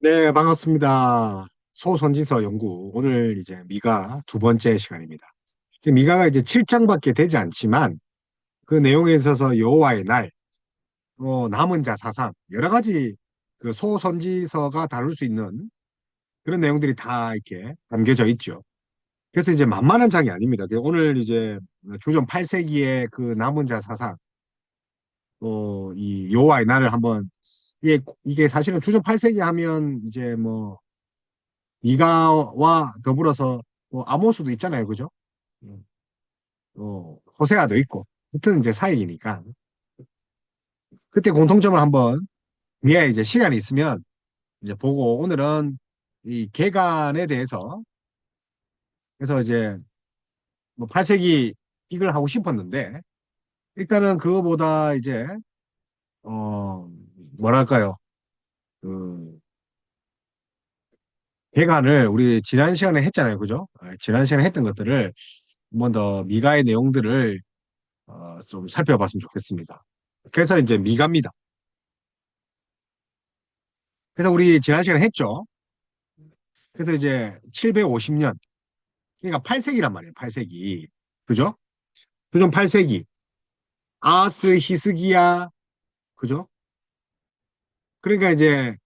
네, 반갑습니다. 소선지서 연구. 오늘 이제 미가 두 번째 시간입니다. 미가가 이제 7장밖에 되지 않지만 그 내용에 있어서 여호와의 날, 남은 자 사상, 여러 가지 그 소선지서가 다룰 수 있는 그런 내용들이 다 이렇게 담겨져 있죠. 그래서 이제 만만한 장이 아닙니다. 오늘 이제 주전 8세기의 그 남은 자 사상, 이 여호와의 날을 한번 이게 사실은 주전 8세기 하면 이제 뭐 미가와 더불어서 뭐 아모스도 있잖아요, 그죠? 음, 호세아도 있고, 하여튼 이제 사역이니까 그때 공통점을 한번 미아 이제 시간이 있으면 이제 보고 오늘은 이 개간에 대해서 그래서 이제 뭐 8세기 이걸 하고 싶었는데 일단은 그거보다 이제 어 뭐랄까요, 그 개간을 우리 지난 시간에 했잖아요, 그죠? 지난 시간에 했던 것들을 한 번 더 미가의 내용들을 좀 살펴봤으면 좋겠습니다. 그래서 이제 미가입니다. 그래서 우리 지난 시간에 했죠. 그래서 이제 750년, 그러니까 8세기란 말이에요. 8세기. 그죠? 그전 8세기. 아하스, 히스기야, 그죠? 그러니까 이제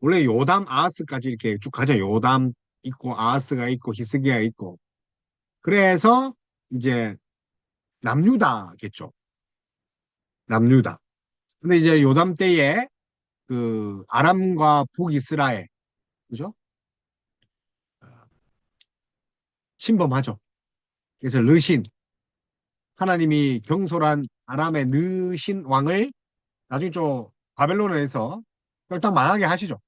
원래 요담, 아하스까지 이렇게 쭉 가죠. 요담 있고, 아하스가 있고, 히스기야 있고. 그래서 이제 남유다겠죠. 남유다. 근데 이제 요담 때에 그 아람과 북이스라엘, 그죠? 침범하죠. 그래서 르신, 하나님이 경솔한 아람의 느신 왕을 나중에 좀 바벨론에서 쫄딱 망하게 하시죠.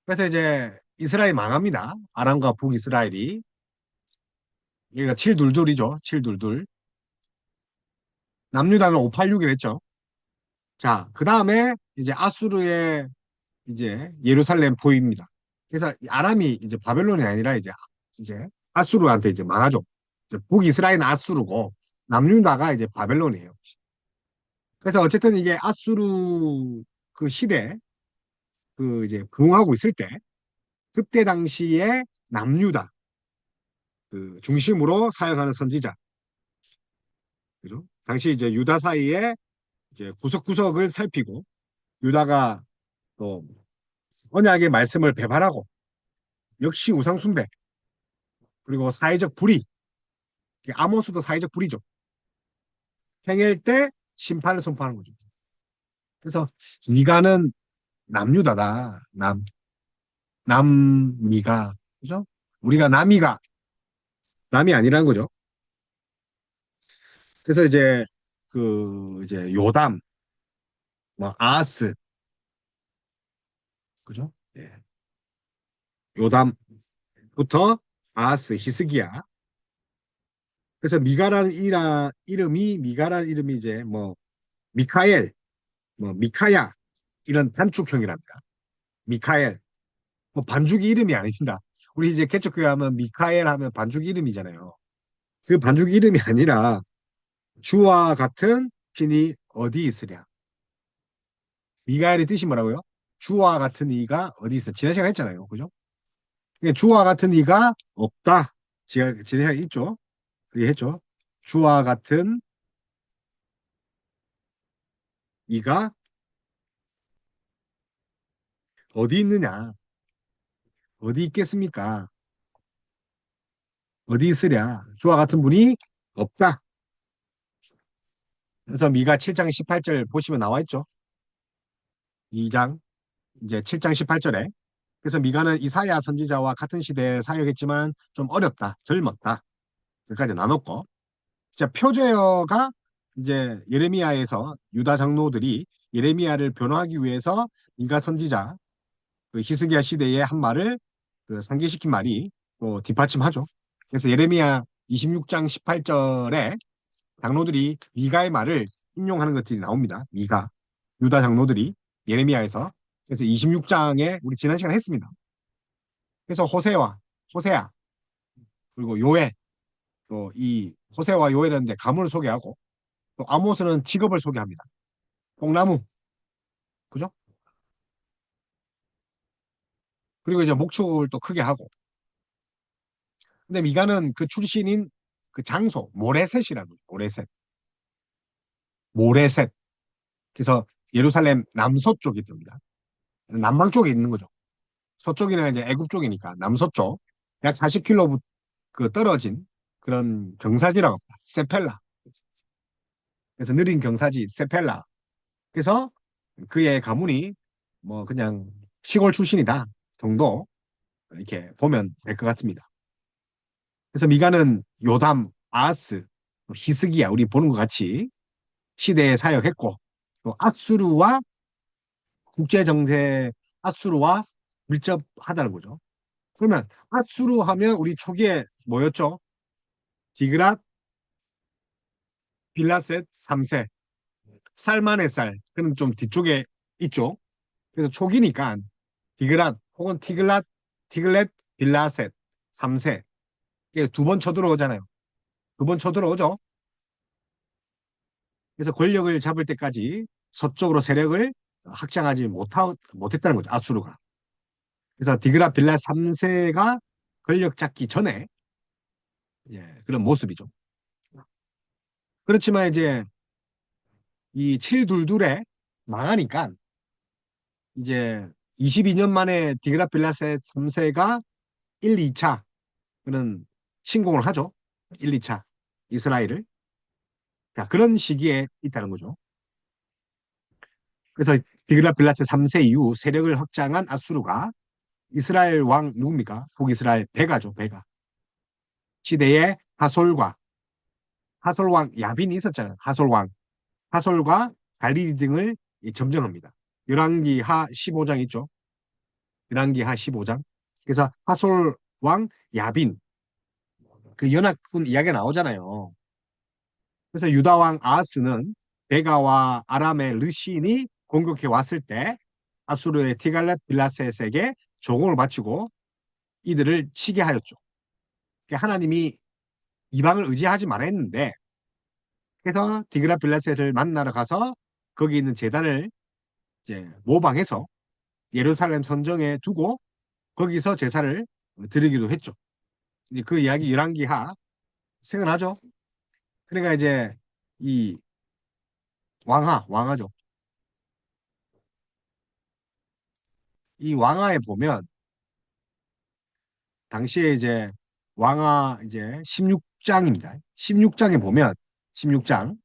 그래서 이제 이스라엘이 망합니다. 아람과 북이스라엘이. 여기가 722이죠. 722. 남유다는 586을 했죠. 자, 그 다음에 이제 아수르의 이제 예루살렘 포위입니다. 그래서 아람이 이제 바벨론이 아니라 이제 아수르한테 이제 망하죠. 이제 북이스라엘은 아수르고 남유다가 이제 바벨론이에요. 그래서 어쨌든 이게 아수르 그 시대 그 이제 부흥하고 있을 때 그때 당시에 남유다 그 중심으로 사역하는 선지자, 그죠? 당시 이제 유다 사이에 이제 구석구석을 살피고 유다가 또 언약의 말씀을 배반하고 역시 우상 숭배 그리고 사회적 불의, 아모스도 사회적 불의죠. 행할 때 심판을 선포하는 거죠. 그래서 미가는 남유다다, 남미가, 그죠? 우리가 남이가 남이 아니라는 거죠. 그래서 이제 그 이제 요담, 뭐 아하스, 그죠? 예. 요담부터 아하스, 히스기야. 그래서 미가라는 이름이 미가라는 이름이 이제 뭐 미카엘, 뭐 미카야 이런 단축형이랍니다. 미카엘. 뭐 반죽이 이름이 아닙니다. 우리 이제 개척교회 하면 미카엘 하면 반죽 이름이잖아요. 그 반죽 이름이 아니라 주와 같은 신이 어디 있으랴. 미가엘의 뜻이 뭐라고요? 주와 같은 이가 어디 있어? 지난 시간에 했잖아요. 그죠? 그러니까 주와 같은 이가 없다. 지난 시간에 있죠. 그게 했죠. 주와 같은 이가 어디 있느냐? 어디 있겠습니까? 어디 있으랴? 주와 같은 분이 없다. 그래서 미가 7장 18절 보시면 나와 있죠. 2장 이제 7장 18절에 그래서 미가는 이사야 선지자와 같은 시대에 사역했지만 좀 어렸다, 젊었다. 여기까지 나눴고 진짜 표제어가 이제 예레미야에서 유다 장로들이 예레미야를 변호하기 위해서 미가 선지자 그 히스기야 시대의 한 말을 그 상기시킨 말이 또 뒷받침하죠. 그래서 예레미야 26장 18절에 장로들이 미가의 말을 인용하는 것들이 나옵니다. 미가 유다 장로들이 예레미야에서 그래서 26장에 우리 지난 시간에 했습니다. 그래서 호세아 그리고 요엘 또 이 호세와 요엘은 이제 가문을 소개하고 또 아모스는 직업을 소개합니다. 뽕나무 그죠? 그리고 이제 목축을 또 크게 하고. 근데 미가는 그 출신인 그 장소, 모레셋이라는 거예요. 모레셋. 모레셋. 그래서 예루살렘 남서쪽이 됩니다. 남방 쪽에 있는 거죠. 서쪽이나 이제 애굽 쪽이니까 남서쪽. 약 40km 그 떨어진 그런 경사지라고 합니다. 세펠라. 그래서 느린 경사지 세펠라. 그래서 그의 가문이 뭐 그냥 시골 출신이다 정도 이렇게 보면 될 것 같습니다. 그래서 미가는 요담, 아하스, 히스기야 우리 보는 것 같이 시대에 사역했고 또 아수르와 국제 정세 아수르와 밀접하다는 거죠. 그러면 아수르 하면 우리 초기에 뭐였죠? 디그랏, 빌라셋 3세, 살만의살. 그는 좀 뒤쪽에 있죠. 그래서 초기니까 디그랏 혹은 티글렛, 빌라셋 3세. 두 번 쳐들어오잖아요. 두 번 쳐들어오죠. 그래서 권력을 잡을 때까지 서쪽으로 세력을 확장하지 못했다는 거죠. 아수르가. 그래서 디그라 빌라 3세가 권력 잡기 전에 예, 그런 모습이죠. 그렇지만 이제 이 722에 망하니까 이제 22년 만에 디그라 빌라 3세가 1, 2차 그런 침공을 하죠. 1, 2차 이스라엘을. 자, 그런 시기에 있다는 거죠. 그래서 디그라필라스 3세 이후 세력을 확장한 아수르가 이스라엘 왕 누굽니까? 북이스라엘 베가죠. 베가. 시대에 하솔왕 야빈이 있었잖아요. 하솔왕. 하솔과 갈릴리 등을 점령합니다. 열왕기하 15장 있죠. 열왕기하 15장. 그래서 하솔왕 야빈 그 연합군 이야기가 나오잖아요. 그래서 유다왕 아하스는 베가와 아람의 르신이 공격해 왔을 때 아수르의 티갈렛 빌라셋에게 조공을 바치고 이들을 치게 하였죠. 그러니까 하나님이 이방을 의지하지 말아 했는데 그래서 디그라 빌라셋을 만나러 가서 거기 있는 제단을 이제 모방해서 예루살렘 선정에 두고 거기서 제사를 드리기도 했죠. 이제 그 이야기 열왕기하 생각나죠? 그러니까 이제 이 왕하죠. 이 왕하에 보면 당시에 이제 왕하 이제 16장입니다. 16장에 보면 16장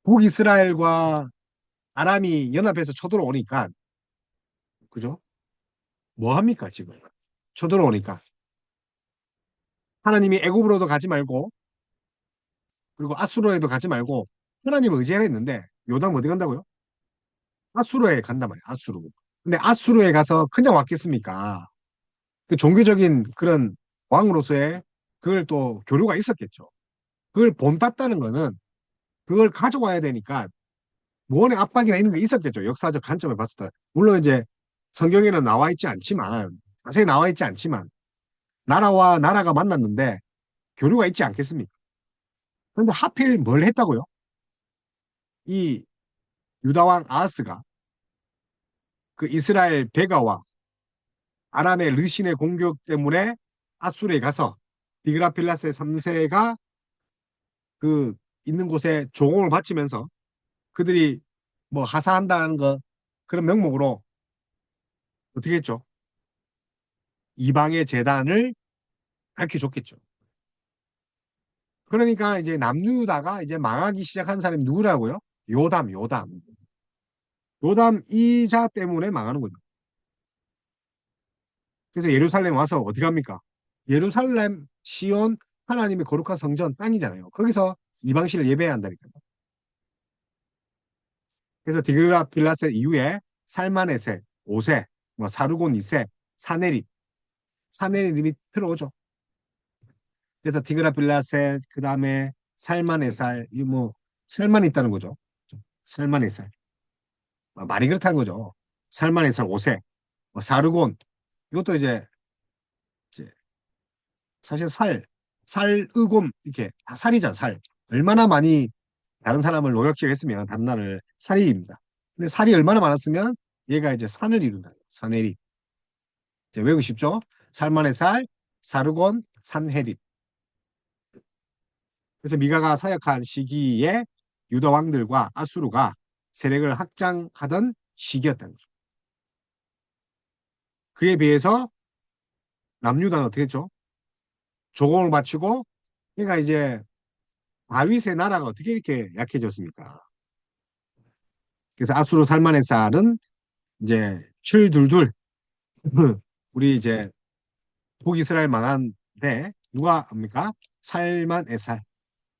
북이스라엘과 아람이 연합해서 쳐들어오니까 그죠? 뭐 합니까 지금? 쳐들어오니까 하나님이 애굽으로도 가지 말고 그리고 아수르에도 가지 말고 하나님을 의지하라 했는데 요담 어디 간다고요? 아수르에 간단 말이에요. 아수르. 근데 아수르에 가서 그냥 왔겠습니까? 그 종교적인 그런 왕으로서의 그걸 또 교류가 있었겠죠. 그걸 본땄다는 거는 그걸 가져와야 되니까 무언의 압박이나 이런 게 있었겠죠. 역사적 관점을 봤을 때. 물론 이제 성경에는 나와 있지 않지만, 자세히 나와 있지 않지만, 나라와 나라가 만났는데 교류가 있지 않겠습니까? 근데 하필 뭘 했다고요? 이 유다왕 아하스가 그 이스라엘 베가와 아람의 르신의 공격 때문에 아수르에 가서 디그라필라스 3세가 그 있는 곳에 조공을 바치면서 그들이 뭐 하사한다는 거 그런 명목으로 어떻게 했죠? 이방의 재단을 밝혀줬겠죠. 그러니까 이제 남유다가 이제 망하기 시작한 사람이 누구라고요? 요담. 요담 이자 때문에 망하는 거죠. 그래서 예루살렘 와서 어디 갑니까? 예루살렘, 시온, 하나님의 거룩한 성전 땅이잖아요. 거기서 이방신을 예배해야 한다니까요. 그래서 디그라 빌라셋 이후에 살마네세, 오세, 뭐 사르곤 2세, 사네립이 들어오죠. 그래서 디그라 빌라셋, 그 다음에 살마네살, 이뭐 살만 있다는 거죠. 살마네살. 말이 그렇다는 거죠. 살만에살 5세, 뭐 사르곤 이것도 이제 사실 살의곰 이렇게 다 살이잖아 살. 얼마나 많이 다른 사람을 노역질했으면 다른 나라를 살이입니다. 근데 살이 얼마나 많았으면 얘가 이제 산을 이룬다. 사내리. 이제 외우기 쉽죠? 살만의살, 사르곤, 산헤립. 그래서 미가가 사역한 시기에 유다 왕들과 아수르가 세력을 확장하던 시기였다는 거죠. 그에 비해서 남유다는 어떻게 했죠? 조공을 바치고, 그러니까 이제 다윗의 나라가 어떻게 이렇게 약해졌습니까? 그래서 아수르 살만의살은 이제 출둘둘 우리 이제 북이스라엘 망한데 누가 합니까? 살만에살,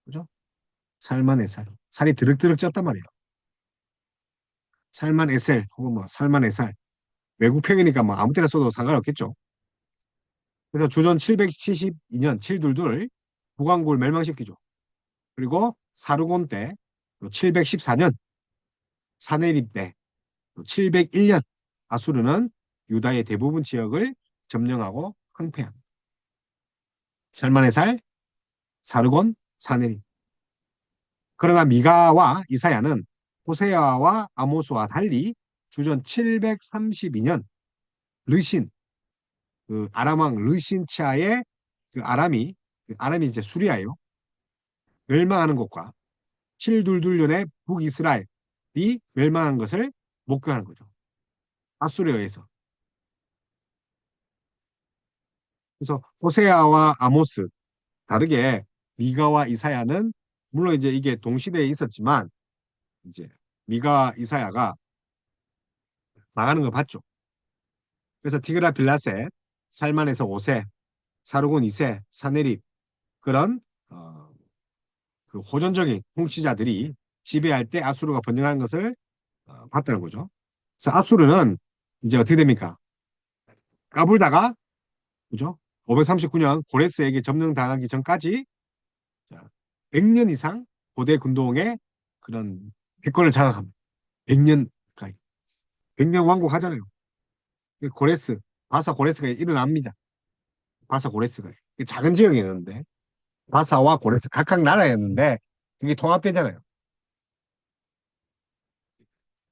그죠? 살만에살, 살이 드륵드륵 쪘단 말이에요. 살만에셀 혹은 뭐 살만에살, 외국 표현이니까 뭐 아무 때나 써도 상관없겠죠. 그래서 주전 772년 칠둘둘 북왕국을 멸망시키죠. 그리고 사르곤 때 714년 사네립 때 701년 아수르는 유다의 대부분 지역을 점령하고 황폐합니다. 살만에살, 사르곤, 사네립. 그러나 미가와 이사야는 호세아와 아모스와 달리 주전 732년 르신, 그 아람 왕 르신 치하의 그 아람이 이제 수리아예요. 멸망하는 것과 722년의 북이스라엘이 멸망한 것을 목격하는 거죠. 아수르에 의해서. 그래서 호세아와 아모스 다르게 미가와 이사야는 물론 이제 이게 동시대에 있었지만 이제 미가 이사야가 망하는 걸 봤죠. 그래서 티그라 빌라셋, 살만에서 5세, 사르곤 2세, 사네립 그런 그 호전적인 통치자들이 지배할 때 아수르가 번영하는 것을 봤다는 거죠. 그래서 아수르는 이제 어떻게 됩니까? 까불다가 그죠? 539년 고레스에게 점령당하기 전까지 자, 100년 이상 고대 군동의 그런 대권을 장악합니다. 100년 가까이. 100년 왕국 하잖아요. 고레스, 바사 고레스가 일어납니다. 바사 고레스가. 작은 지역이었는데 바사와 고레스 각각 나라였는데 그게 통합되잖아요.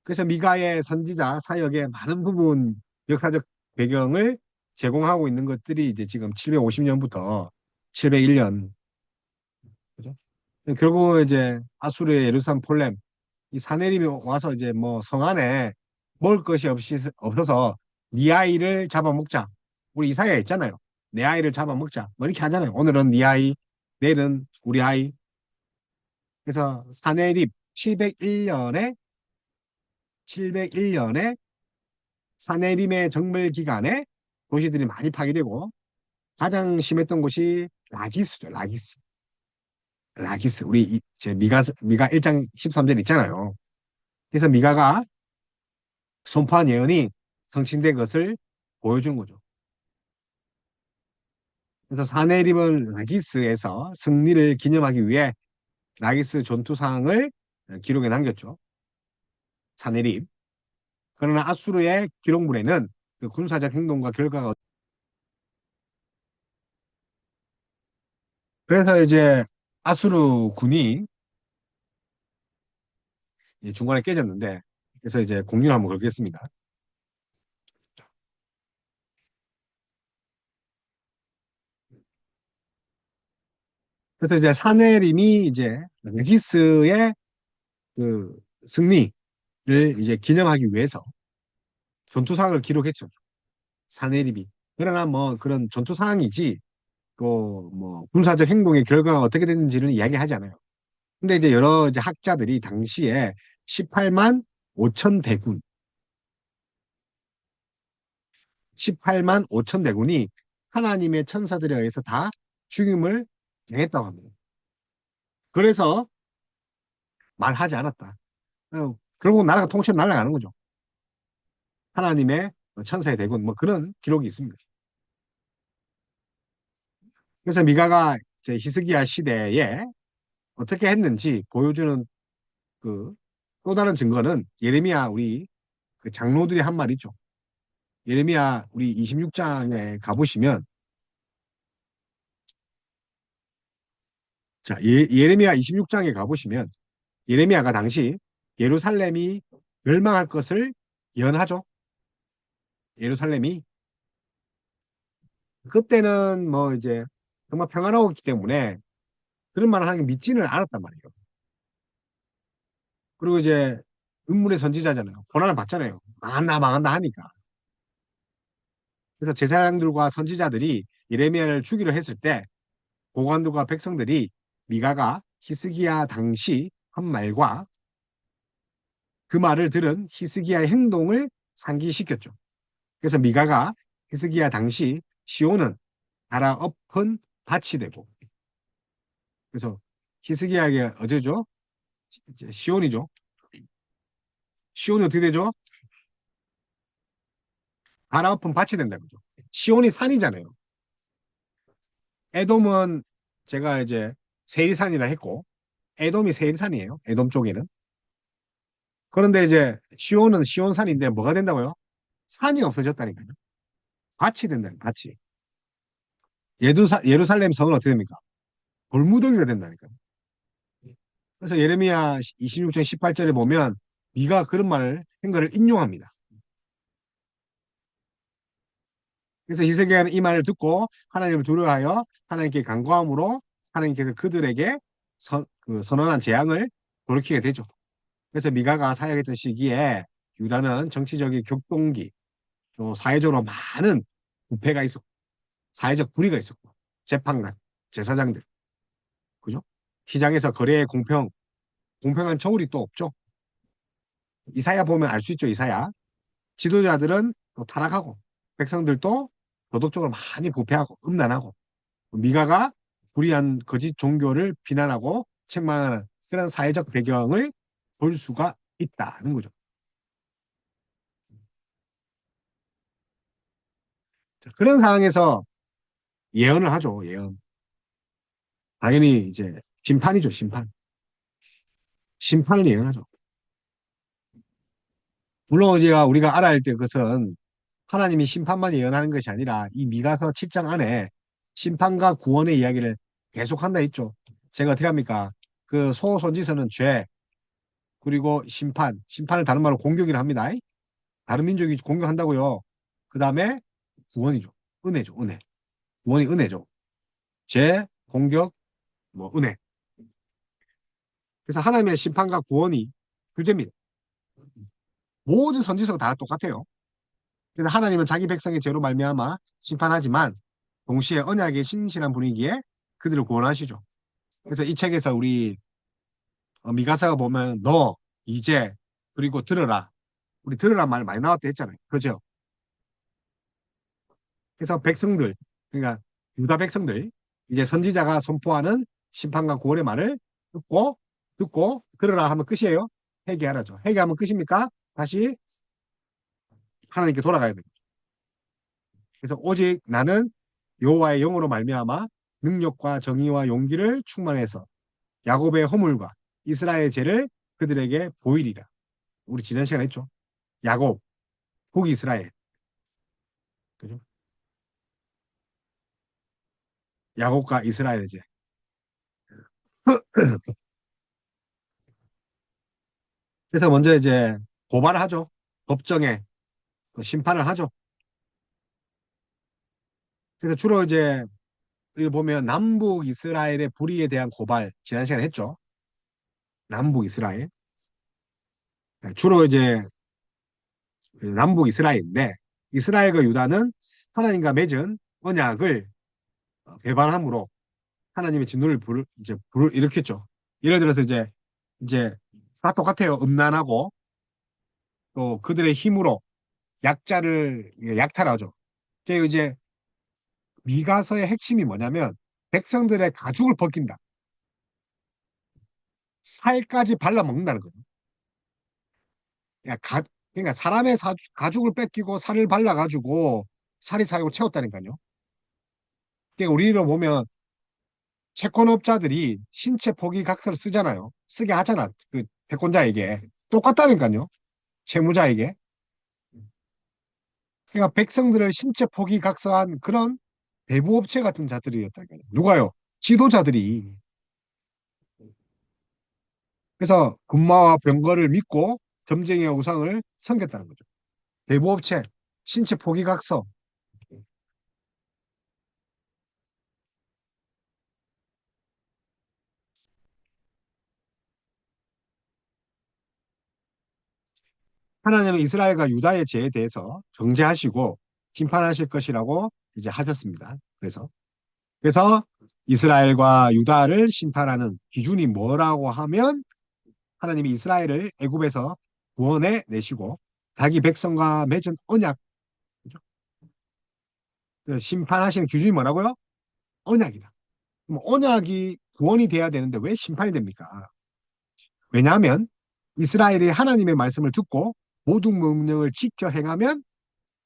그래서 미가의 선지자 사역의 많은 부분 역사적 배경을 제공하고 있는 것들이 이제 지금 750년부터 701년 그죠? 결국 이제 아수르의 예루살렘 폴렘 이 사내림이 와서 이제 뭐 성 안에 먹을 것이 없어서 네 아이를 잡아먹자. 우리 이사야 있잖아요. 내 아이를 잡아먹자. 뭐 이렇게 하잖아요. 오늘은 네 아이, 내일은 우리 아이. 그래서 사내립 701년에 사내림의 정벌 기간에 도시들이 많이 파괴되고 가장 심했던 곳이 라기스죠. 라기스. 라기스. 우리 제 미가 1장 13절 있잖아요. 그래서 미가가 선포한 예언이 성취된 것을 보여준 거죠. 그래서 사내립은 라기스에서 승리를 기념하기 위해 라기스 전투상을 기록에 남겼죠. 사내립. 그러나 아수르의 기록물에는 그 군사적 행동과 결과가 그래서 이제 아수르 군이 중간에 깨졌는데 그래서 이제 공유를 한번 걸겠습니다. 그래서 이제 사내림이 이제 라기스의 그 승리를 이제 기념하기 위해서 전투상을 기록했죠. 사내립이. 그러나 뭐 그런 전투상이지 그 뭐 군사적 행동의 결과가 어떻게 됐는지는 이야기하지 않아요. 근데 이제 여러 이제 학자들이 당시에 18만 5천 대군, 18만 5천 대군이 하나님의 천사들에 의해서 다 죽임을 당했다고 합니다. 그래서 말하지 않았다. 결국 나라가 통째로 날아가는 거죠. 하나님의 천사의 대군, 뭐 그런 기록이 있습니다. 그래서 미가가 이제 히스기야 시대에 어떻게 했는지 보여주는 그 또 다른 증거는 예레미야 우리 그 장로들이 한 말 있죠. 예레미야 우리 26장에 가보시면 자 예레미야 26장에 가보시면 예레미야가 당시 예루살렘이 멸망할 것을 예언하죠. 예루살렘이 그때는 뭐 이제 정말 평화로웠기 때문에 그런 말을 하는 게 믿지는 않았단 말이에요. 그리고 이제 음물의 선지자잖아요. 고난을 받잖아요. 망한다, 망한다 하니까. 그래서 제사장들과 선지자들이 예레미야를 죽이려 했을 때 고관들과 백성들이 미가가 히스기야 당시 한 말과 그 말을 들은 히스기야의 행동을 상기시켰죠. 그래서 미가가 히스기야 당시 시온은 갈아엎은 밭이 되고 그래서 히스기야에게 어제죠? 시온이죠. 시온이 어떻게 되죠? 갈아엎은 밭이 된다는 거죠. 시온이 산이잖아요. 에돔은 제가 이제 세일산이라 했고 에돔이 세일산이에요. 에돔 쪽에는. 그런데 이제 시온은 시온산인데 뭐가 된다고요? 산이 없어졌다니까요. 밭이 된다는 밭이. 예루살렘 성은 어떻게 됩니까? 돌무더기가 된다니까요. 그래서 예레미야 26장 18절에 보면 미가 그런 말을 한 거를 인용합니다. 그래서 히스기야는 이 말을 듣고 하나님을 두려워하여 하나님께 간구함으로 하나님께서 그들에게 선언한 재앙을 돌이키게 되죠. 그래서 미가가 사역했던 시기에 유다는 정치적인 격동기, 또 사회적으로 많은 부패가 있었고, 사회적 불의가 있었고, 재판관, 제사장들, 그죠? 시장에서 거래의 공평한 처우이 또 없죠. 이사야 보면 알 수 있죠, 이사야. 지도자들은 또 타락하고, 백성들도 도덕적으로 많이 부패하고, 음란하고, 미가가 불의한 거짓 종교를 비난하고 책망하는 그런 사회적 배경을 볼 수가 있다는 거죠. 자, 그런 상황에서 예언을 하죠, 예언. 당연히 이제 심판이죠, 심판. 심판을 예언하죠. 물론 우리가 알아야 할 때 그것은 하나님이 심판만 예언하는 것이 아니라 이 미가서 7장 안에 심판과 구원의 이야기를 계속한다 했죠. 제가 어떻게 합니까? 그 소선지서는 죄, 그리고 심판을 다른 말로 공격이라 합니다. 다른 민족이 공격한다고요. 그 다음에 구원이죠. 은혜죠, 은혜. 구원이 은혜죠. 죄, 공격, 뭐 은혜. 그래서 하나님의 심판과 구원이 둘째입니다. 모든 선지서가 다 똑같아요. 그래서 하나님은 자기 백성의 죄로 말미암아 심판하지만 동시에 언약의 신실한 분위기에 그들을 구원하시죠. 그래서 이 책에서 우리 미가사가 보면 너 이제 그리고 들어라. 우리 들으란 말 많이 나왔다 했잖아요. 그죠? 그래서 백성들, 그러니까 유다 백성들, 이제 선지자가 선포하는 심판과 구원의 말을 듣고 들으라 하면 끝이에요. 회개하라죠. 회개하면 끝입니까? 다시 하나님께 돌아가야 돼요. 그래서 오직 나는 여호와의 영으로 말미암아 능력과 정의와 용기를 충만해서 야곱의 허물과 이스라엘의 죄를 그들에게 보이리라. 우리 지난 시간에 했죠. 야곱, 북이스라엘. 그죠? 야곱과 이스라엘의 죄. 그래서 먼저 이제 고발을 하죠. 법정에 그 심판을 하죠. 그래서 주로 이제 우리 보면 남북 이스라엘의 불의에 대한 고발 지난 시간에 했죠. 남북 이스라엘. 주로 이제 그 남북 이스라엘인데 이스라엘과 유다는 하나님과 맺은 언약을 배반함으로 하나님의 진노를 불을 일으켰죠. 예를 들어서 이제 다 똑같아요. 음란하고 또 그들의 힘으로 약자를 약탈하죠. 이제 미가서의 핵심이 뭐냐면 백성들의 가죽을 벗긴다. 살까지 발라먹는다는 거죠. 그러니까 사람의 가죽을 뺏기고 살을 발라가지고 살이 사육을 채웠다니까요. 그러니까 우리로 보면 채권업자들이 신체 포기각서를 쓰잖아요. 쓰게 하잖아. 그 채권자에게. 똑같다니까요. 채무자에게. 그러니까 백성들을 신체 포기각서한 그런 대부업체 같은 자들이었다니까요. 누가요? 지도자들이. 그래서 군마와 병거를 믿고 점쟁이와 우상을 섬겼다는 거죠. 대부업체, 신체 포기각서. 하나님은 이스라엘과 유다의 죄에 대해서 정죄하시고 심판하실 것이라고 이제 하셨습니다. 그래서 이스라엘과 유다를 심판하는 기준이 뭐라고 하면 하나님이 이스라엘을 애굽에서 구원해 내시고 자기 백성과 맺은 언약, 그죠? 그 심판하시는 기준이 뭐라고요? 언약이다. 그럼 언약이 구원이 돼야 되는데 왜 심판이 됩니까? 왜냐하면 이스라엘이 하나님의 말씀을 듣고 모든 명령을 지켜 행하면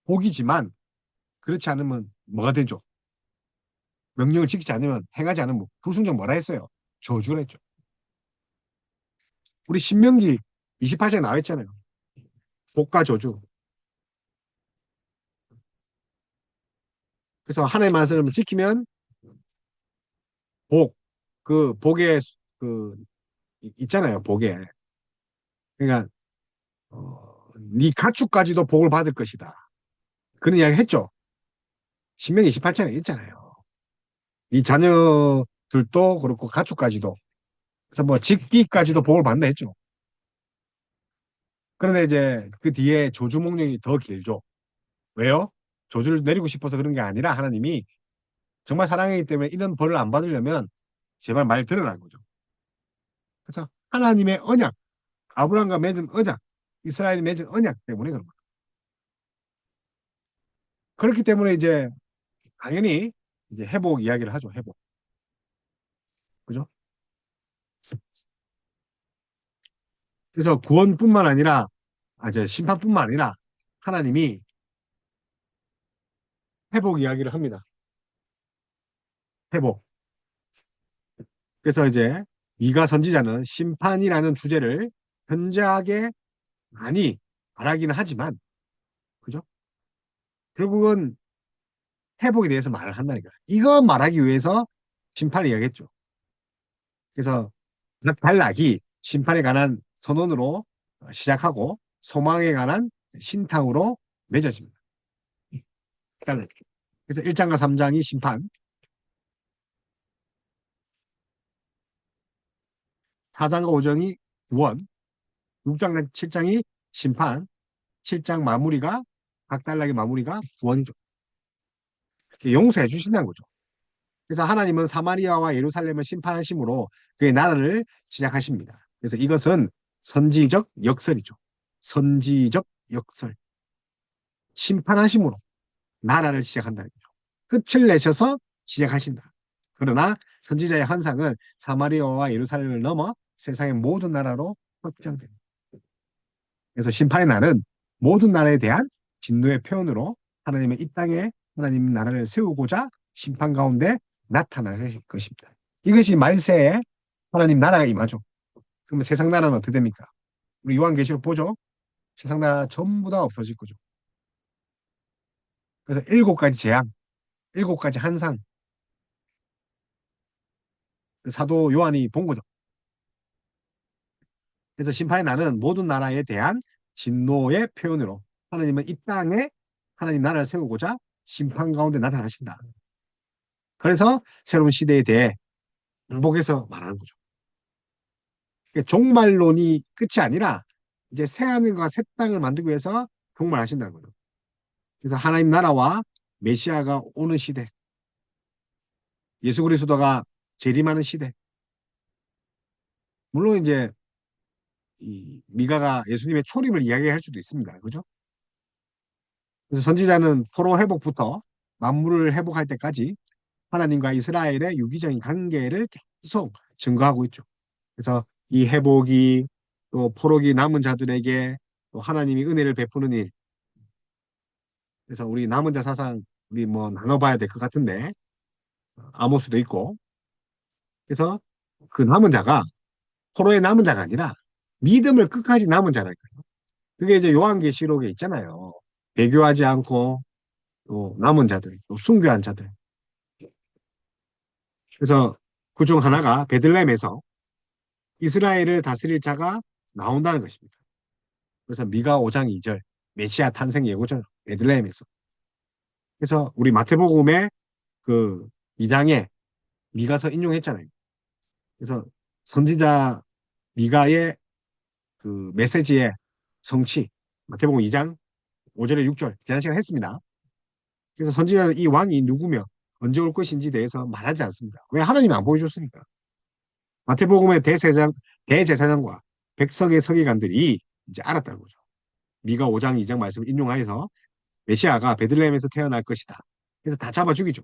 복이지만 그렇지 않으면 뭐가 되죠? 명령을 지키지 않으면 행하지 않으면 불순종 뭐라 했어요? 저주를 했죠. 우리 신명기 28장에 나와 있잖아요. 복과 저주. 그래서 하나님의 말씀을 지키면 복, 그 복에 그 있잖아요. 복에. 그러니까 네 가축까지도 복을 받을 것이다. 그런 이야기 했죠. 신명기 28장에 있잖아요. 네 자녀들도 그렇고 가축까지도. 그래서 뭐 집기까지도 복을 받는다 했죠. 그런데 이제 그 뒤에 조주 목록이 더 길죠. 왜요? 조주를 내리고 싶어서 그런 게 아니라 하나님이 정말 사랑하기 때문에 이런 벌을 안 받으려면 제발 말 들으라는 거죠. 그래서 하나님의 언약, 아브라함과 맺은 언약, 이스라엘이 맺은 언약 때문에 그런 거예요. 그렇기 때문에 이제 당연히 이제 회복 이야기를 하죠. 회복. 그죠? 그래서 구원뿐만 아니라 이제 심판뿐만 아니라 하나님이 회복 이야기를 합니다. 회복. 그래서 이제 미가 선지자는 심판이라는 주제를 현저하게 많이 말하기는 하지만, 그죠? 결국은 회복에 대해서 말을 한다니까. 이거 말하기 위해서 심판을 이야기했죠. 그래서 각 단락이 심판에 관한 선언으로 시작하고 소망에 관한 신탕으로 맺어집니다. 단락. 그래서 1장과 3장이 심판, 4장과 5장이 구원, 6장, 7장이 심판, 7장 마무리가 각 단락의 마무리가 구원이죠. 용서해 주신다는 거죠. 그래서 하나님은 사마리아와 예루살렘을 심판하심으로 그의 나라를 시작하십니다. 그래서 이것은 선지적 역설이죠. 선지적 역설. 심판하심으로 나라를 시작한다는 거죠. 끝을 내셔서 시작하신다. 그러나 선지자의 환상은 사마리아와 예루살렘을 넘어 세상의 모든 나라로 확장됩니다. 그래서 심판의 날은 모든 나라에 대한 진노의 표현으로 하나님의 이 땅에 하나님 나라를 세우고자 심판 가운데 나타날 것입니다. 이것이 말세에 하나님 나라가 임하죠. 그러면 세상 나라는 어떻게 됩니까? 우리 요한계시록 보죠. 세상 나라 전부 다 없어질 거죠. 그래서 7가지 재앙, 7가지 한상, 사도 요한이 본 거죠. 그래서 심판의 날은 모든 나라에 대한 진노의 표현으로 하나님은 이 땅에 하나님 나라를 세우고자 심판 가운데 나타나신다. 그래서 새로운 시대에 대해 반복해서 말하는 거죠. 그러니까 종말론이 끝이 아니라 이제 새하늘과 새 땅을 만들기 위해서 종말하신다는 거죠. 그래서 하나님 나라와 메시아가 오는 시대, 예수 그리스도가 재림하는 시대. 물론 이제 이 미가가 예수님의 초림을 이야기할 수도 있습니다. 그죠? 그래서 선지자는 포로 회복부터 만물을 회복할 때까지 하나님과 이스라엘의 유기적인 관계를 계속 증거하고 있죠. 그래서 이 회복이 또 포로기 남은 자들에게 또 하나님이 은혜를 베푸는 일. 그래서 우리 남은 자 사상 우리 뭐 나눠봐야 될 것 같은데 아모스도 있고. 그래서 그 남은 자가 포로의 남은 자가 아니라 믿음을 끝까지 남은 자랄까요. 그게 이제 요한계시록에 있잖아요. 배교하지 않고 또 남은 자들, 또 순교한 자들. 그래서 그 중 하나가 베들레헴에서 이스라엘을 다스릴 자가 나온다는 것입니다. 그래서 미가 5장 2절 메시아 탄생 예고죠. 베들레헴에서. 그래서 우리 마태복음의 그 2장에 미가서 인용했잖아요. 그래서 선지자 미가의 그 메시지의 성취. 마태복음 2장 5절에 6절 지난 시간에 했습니다. 그래서 선지자는 이 왕이 누구며 언제 올 것인지 대해서 말하지 않습니다. 왜? 하나님이 안 보여줬으니까. 마태복음의 대제사장과 백성의 서기관들이 이제 알았다는 거죠. 미가 5장 2장 말씀을 인용하여서 메시아가 베들레헴에서 태어날 것이다. 그래서 다 잡아 죽이죠.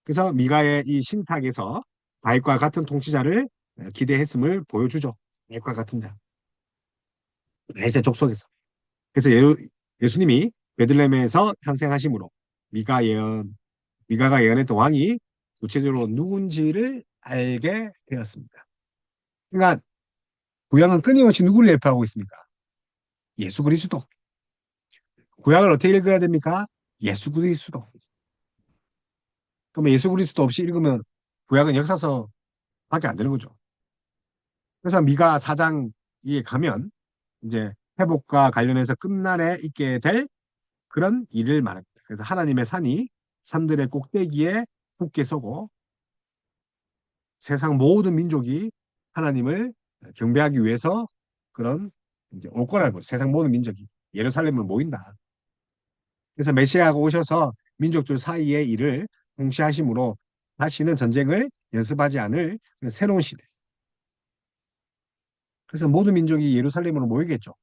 그래서 미가의 이 신탁에서 다윗과 같은 통치자를 기대했음을 보여주죠. 다윗과 같은 자. 다윗의 족속에서. 그래서 예수님이 베들레헴에서 탄생하심으로 미가 예언, 미가가 예언했던 왕이 구체적으로 누군지를 알게 되었습니다. 그러니까 구약은 끊임없이 누구를 예표하고 있습니까? 예수 그리스도. 구약을 어떻게 읽어야 됩니까? 예수 그리스도. 그러면 예수 그리스도 없이 읽으면 구약은 역사서밖에 안 되는 거죠. 그래서 미가 4장에 가면 이제 회복과 관련해서 끝날에 있게 될 그런 일을 말합니다. 그래서 하나님의 산이 산들의 꼭대기에 굳게 서고 세상 모든 민족이 하나님을 경배하기 위해서 그런 이제 올 거라는 거죠. 세상 모든 민족이 예루살렘을 모인다. 그래서 메시아가 오셔서 민족들 사이의 일을 통치하심으로 다시는 전쟁을 연습하지 않을 새로운 시대. 그래서 모든 민족이 예루살렘으로 모이겠죠.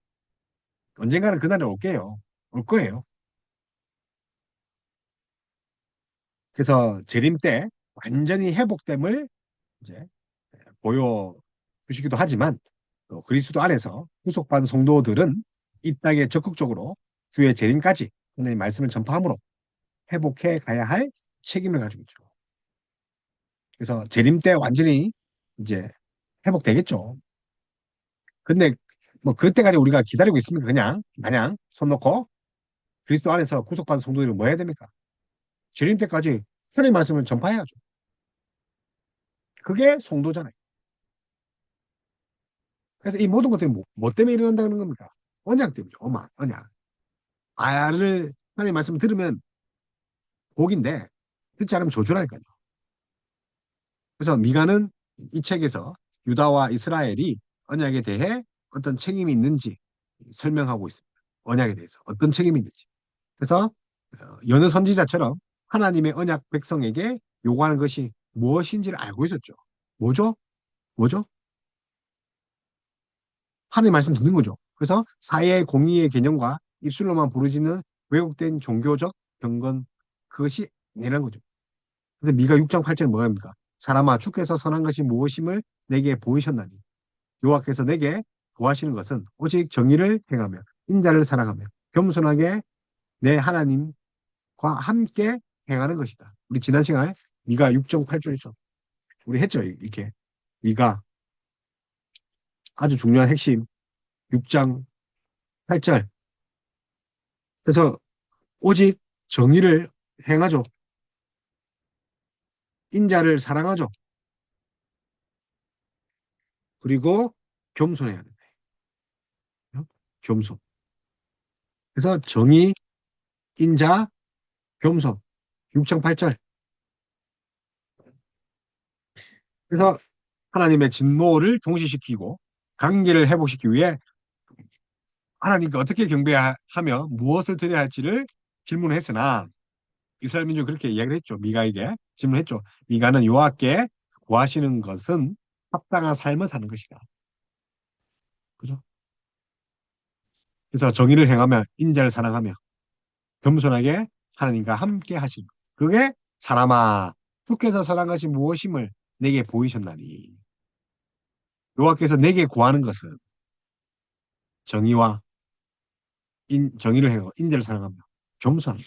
언젠가는 그날이 올게요. 올 거예요. 그래서 재림 때 완전히 회복됨을 이제 보여주시기도 하지만 또 그리스도 안에서 구속받은 성도들은 이 땅에 적극적으로 주의 재림까지 하나님의 말씀을 전파함으로 회복해 가야 할 책임을 가지고 있죠. 그래서 재림 때 완전히 이제 회복되겠죠. 근데 뭐 그때까지 우리가 기다리고 있습니까? 그냥 마냥 손 놓고 그리스도 안에서 구속받은 성도들은 뭐 해야 됩니까? 재림 때까지 하나님의 말씀을 전파해야죠. 그게 성도잖아요. 그래서 이 모든 것들이 뭐 때문에 일어난다는 겁니까? 언약 때문이죠. 언약. 아를 하나님의 말씀을 들으면 복인데 듣지 않으면 저주라니까요. 그래서 미가는 이 책에서 유다와 이스라엘이 언약에 대해 어떤 책임이 있는지 설명하고 있습니다. 언약에 대해서 어떤 책임이 있는지. 그래서 여느 선지자처럼 하나님의 언약 백성에게 요구하는 것이 무엇인지를 알고 있었죠. 뭐죠? 뭐죠? 하나님 말씀 듣는 거죠. 그래서 사회 공의의 개념과 입술로만 부르짖는 왜곡된 종교적 경건 그것이 아니라는 거죠. 근데 미가 6장 8절은 뭐가 입니까? 사람아 주께서 선한 것이 무엇임을 내게 보이셨나니 여호와께서 내게 구하시는 것은 오직 정의를 행하며 인자를 사랑하며 겸손하게 내 하나님과 함께 행하는 것이다. 우리 지난 시간에 미가 6장 8절이죠. 우리 했죠. 이렇게 미가 아주 중요한 핵심 6장 8절. 그래서 오직 정의를 행하죠. 인자를 사랑하죠. 그리고 겸손해야 된다. 겸손. 그래서 정의, 인자, 겸손. 6장 8절. 그래서 하나님의 진노를 종식시키고 관계를 회복시키기 위해 하나님께 어떻게 경배하며 무엇을 드려야 할지를 질문했으나 이스라엘 민족이 그렇게 이야기를 했죠. 미가에게 질문했죠. 미가는 여호와께 구하시는 것은 합당한 삶을 사는 것이다. 그죠? 그래서 정의를 행하며 인자를 사랑하며 겸손하게 하나님과 함께 하시는 것. 그게 사람아 주께서 선한 것이 무엇임을 내게 보이셨나니 여호와께서 내게 구하는 것은 정의와 정의를 행하고 인자를 사랑하며 겸손하게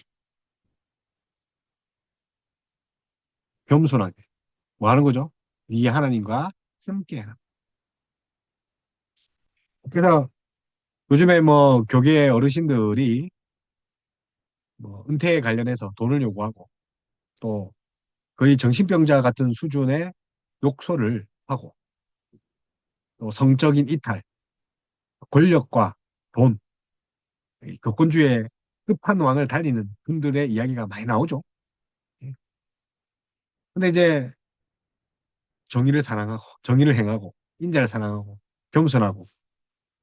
겸손하게 뭐 하는 거죠? 네 하나님과 함께 해라. 그래서 요즘에 뭐 교계 어르신들이 뭐 은퇴에 관련해서 돈을 요구하고 또 거의 정신병자 같은 수준의 욕설을 하고 또 성적인 이탈, 권력과 돈, 이 교권주의 끝판왕을 달리는 분들의 이야기가 많이 나오죠. 예. 근데 이제 정의를 사랑하고 정의를 행하고 인자를 사랑하고 겸손하고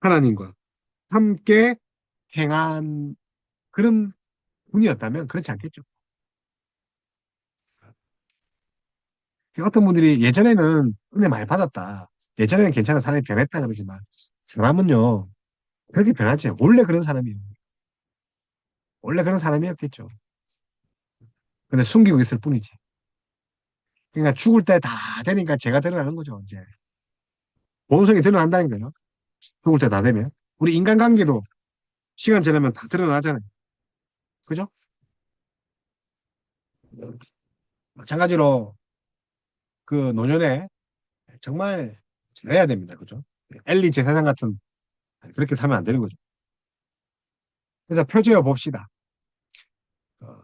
하나님과 함께 행한 그런 분이었다면 그렇지 않겠죠. 어떤 분들이 예전에는 은혜 많이 받았다. 예전에는 괜찮은 사람이 변했다 그러지만 사람은요 그렇게 변하지. 원래 그런 사람이에요. 원래 그런 사람이었겠죠. 근데 숨기고 있을 뿐이지. 그러니까 죽을 때 다 되니까 제가 드러나는 거죠. 이제 본성이 드러난다는 거예요. 죽을 때 다 되면 우리 인간관계도 시간 지나면 다 드러나잖아요. 그죠? 마찬가지로 그 노년에 정말 잘해야 됩니다. 그죠? 엘리 제사장 같은 그렇게 살면 안 되는 거죠. 그래서 표제어 봅시다. 어,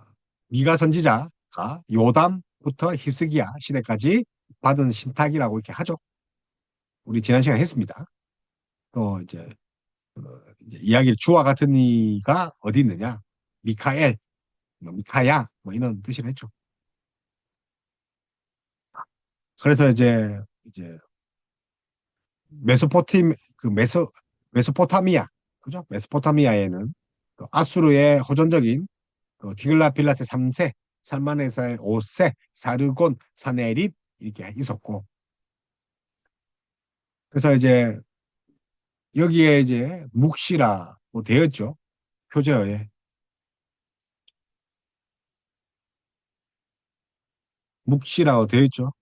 미가 선지자가 요담부터 히스기야 시대까지 받은 신탁이라고 이렇게 하죠. 우리 지난 시간에 했습니다. 또 어, 이제 이야기를 주와 같은 이가 어디 있느냐? 미카엘, 뭐 미카야, 뭐 이런 뜻을 했죠. 그래서 이제 메소포팀 그 메소포타미아, 그죠? 메소포타미아에는 그 아수르의 호전적인 그 디글라필라세 3세, 살마네살 5세, 사르곤, 사네립 이렇게 있었고, 그래서 이제 여기에 이제 묵시라고 되었죠. 표제어에 묵시라고 되었죠.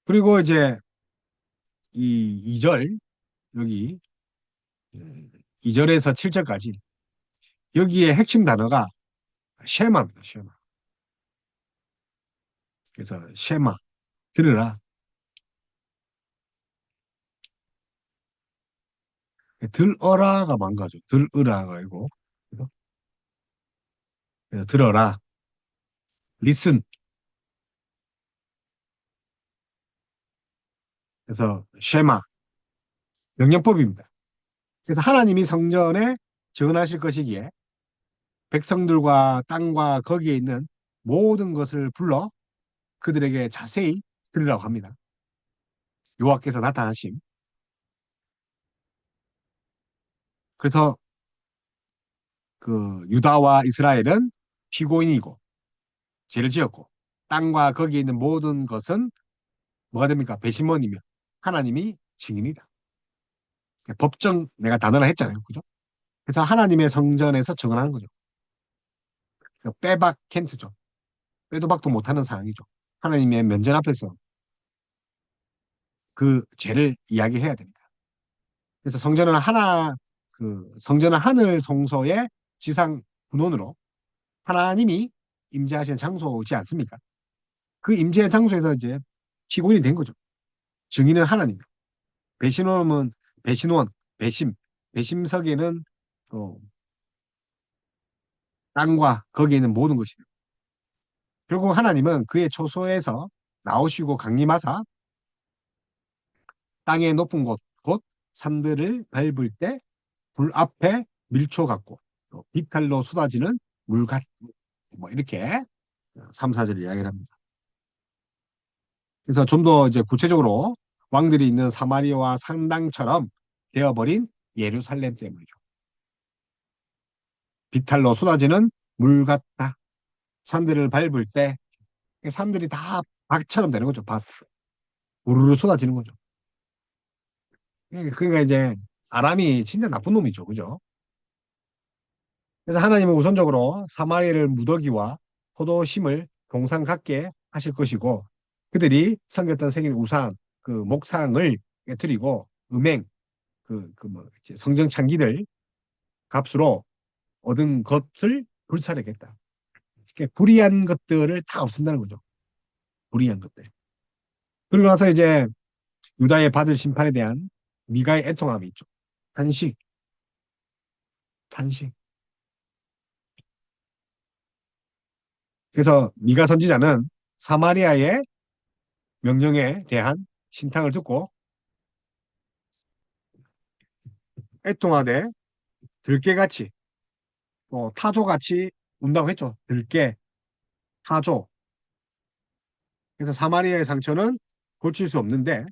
그리고 이제 이 2절 여기 2절에서 7절까지 여기에 핵심 단어가 쉐마입니다. 쉐마. 그래서 쉐마 들으라. 들어라가 망가져. 들으라가 아니고 그래서 들어라. 리슨. 그래서 쉐마 명령법입니다. 그래서 하나님이 성전에 전하실 것이기에 백성들과 땅과 거기에 있는 모든 것을 불러 그들에게 자세히 들으라고 합니다. 여호와께서 나타나심. 그래서 그 유다와 이스라엘은 피고인이고 죄를 지었고 땅과 거기에 있는 모든 것은 뭐가 됩니까? 배심원이며 하나님이 증인이다. 법정 내가 단어를 했잖아요. 그죠? 그래서 하나님의 성전에서 증언하는 거죠. 그 빼박 켄트죠. 빼도 박도 못하는 상황이죠. 하나님의 면전 앞에서 그 죄를 이야기해야 됩니다. 그래서 성전은 하늘 성소의 지상 분원으로 하나님이 임재하시는 장소지 않습니까? 그 임재 장소에서 이제 피고인이 된 거죠. 증인은 하나님. 배신원은 배신원, 배심, 배심석에는 또 땅과 거기에 있는 모든 것이다. 결국 하나님은 그의 초소에서 나오시고 강림하사 땅의 높은 곳, 곧 산들을 밟을 때 불 앞에 밀초 같고 또 비탈로 쏟아지는 물 같고 뭐 이렇게 3, 4절 이야기를 합니다. 그래서 좀 더 이제 구체적으로 왕들이 있는 사마리아와 상당처럼 되어버린 예루살렘 때문이죠. 비탈로 쏟아지는 물 같다. 산들을 밟을 때 산들이 다 박처럼 되는 거죠. 박. 우르르 쏟아지는 거죠. 그러니까 이제 아람이 진짜 나쁜 놈이죠. 그죠? 그래서 하나님은 우선적으로 사마리아를 무더기와 포도심을 동상 갖게 하실 것이고 그들이 섬겼던 생긴 우상, 그 목상을 깨뜨리고 음행, 뭐 성정 창기들 값으로 얻은 것을 불살하겠다. 그러니까 불의한 것들을 다 없앤다는 거죠. 불의한 것들. 그리고 나서 이제 유다의 받을 심판에 대한 미가의 애통함이 있죠. 탄식, 탄식. 그래서 미가 선지자는 사마리아의 명령에 대한 신탕을 듣고 애통하되 들깨같이 또 타조같이 운다고 했죠. 들깨, 타조. 그래서 사마리아의 상처는 고칠 수 없는데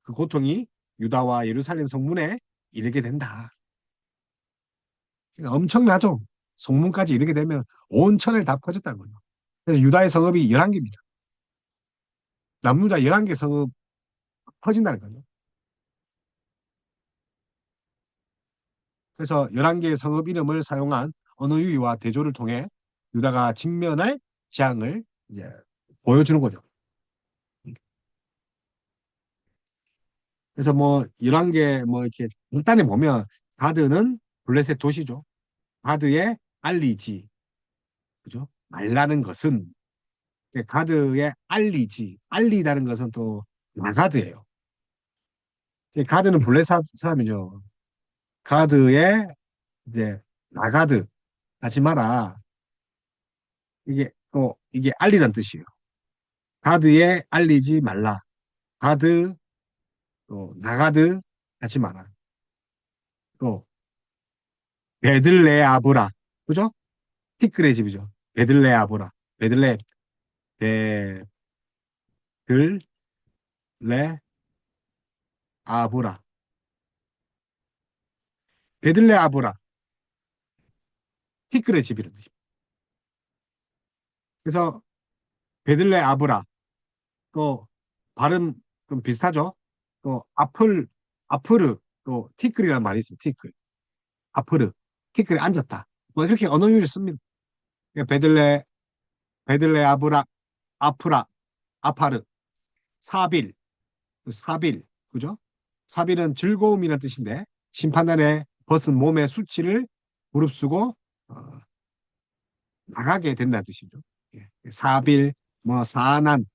그 고통이 유다와 예루살렘 성문에 이르게 된다. 그러니까 엄청나죠. 성문까지 이르게 되면 온 천에 다 퍼졌다는 거죠. 그래서 유다의 성읍이 11개입니다. 남유다 11개 성읍 퍼진다는 거죠. 그래서 11개의 성읍 이름을 사용한 언어 유희와 대조를 통해 유다가 직면할 재앙을 이제 보여주는 거죠. 그래서 뭐 11개 뭐 이렇게 일단에 보면 가드는 블레셋 도시죠. 가드의 알리지, 그죠? 말라는 것은 가드의 알리지, 알리다는 것은 또 나가드예요. 가드는 블레셋 사람이죠. 가드의 이제 나가드 하지 마라. 이게 또 이게 알리란 뜻이에요. 가드에 알리지 말라. 가드 또 나가드 하지 마라. 또 베들레아브라, 그죠? 티끌의 집이죠. 베들레아브라. 베들레 베들레아브라. 베들레아브라. 티끌의 집이라는 뜻입니다. 그래서 베들레아브라. 또 발음 좀 비슷하죠? 또 아프르 또 티끌이라는 말이 있습니다. 티끌. 아프르. 티끌에 앉았다. 뭐 이렇게 언어유를 씁니다. 그러니까 베들레아브라, 아프라, 아파르, 사빌, 사빌, 그죠? 사빌은 즐거움이라는 뜻인데 심판날에 벗은 몸의 수치를 무릅쓰고 어, 나가게 된다는 뜻이죠. 예. 사빌, 뭐 사난,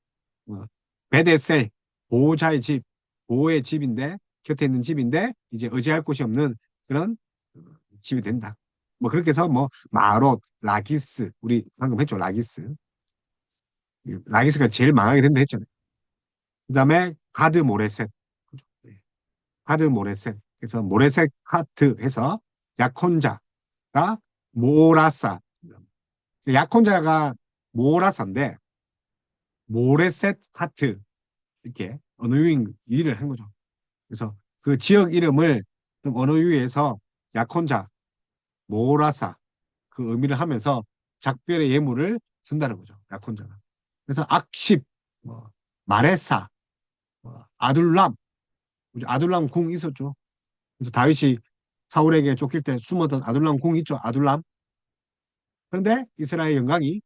뭐 베데셀, 보호자의 집, 보호의 집인데 곁에 있는 집인데 이제 의지할 곳이 없는 그런 집이 된다. 뭐 그렇게 해서 뭐 마롯, 라기스, 우리 방금 했죠, 라기스. 라기스가 제일 망하게 된다 했잖아요. 그다음에 가드 모레셋, 그죠? 예. 가드 모레셋. 그래서 모레셋 카트 해서 약혼자가 모라사. 약혼자가 모라사인데 모레셋 카트 이렇게 언어유인 일을 한 거죠. 그래서 그 지역 이름을 좀 언어유희해서 약혼자 모라사 그 의미를 하면서 작별의 예물을 쓴다는 거죠. 약혼자가. 그래서 악십, 뭐, 마레사, 뭐, 아둘람, 아둘람 궁 있었죠. 그래서 다윗이 사울에게 쫓길 때 숨었던 아둘람 궁 있죠. 아둘람. 그런데 이스라엘 영광이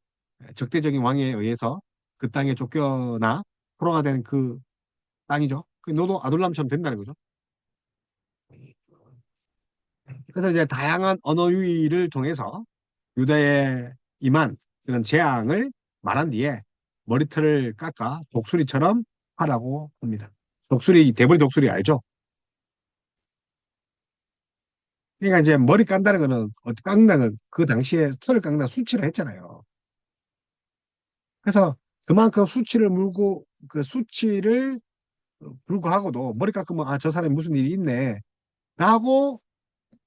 적대적인 왕에 의해서 그 땅에 쫓겨나 포로가 된 그 땅이죠. 너도 아둘람처럼 된다는 거죠. 그래서 이제 다양한 언어 유희를 통해서 유대에 임한 그런 재앙을 말한 뒤에 머리털을 깎아 독수리처럼 하라고 합니다. 독수리, 대머리 독수리 알죠? 그러니까 이제 머리 깐다는 거는 어떻게 깎는다는 건 그 당시에 털을 깎는다 수치를 했잖아요. 그래서 그만큼 수치를 물고 그 수치를 불구하고도 머리 깎으면 아, 저 사람이 무슨 일이 있네 라고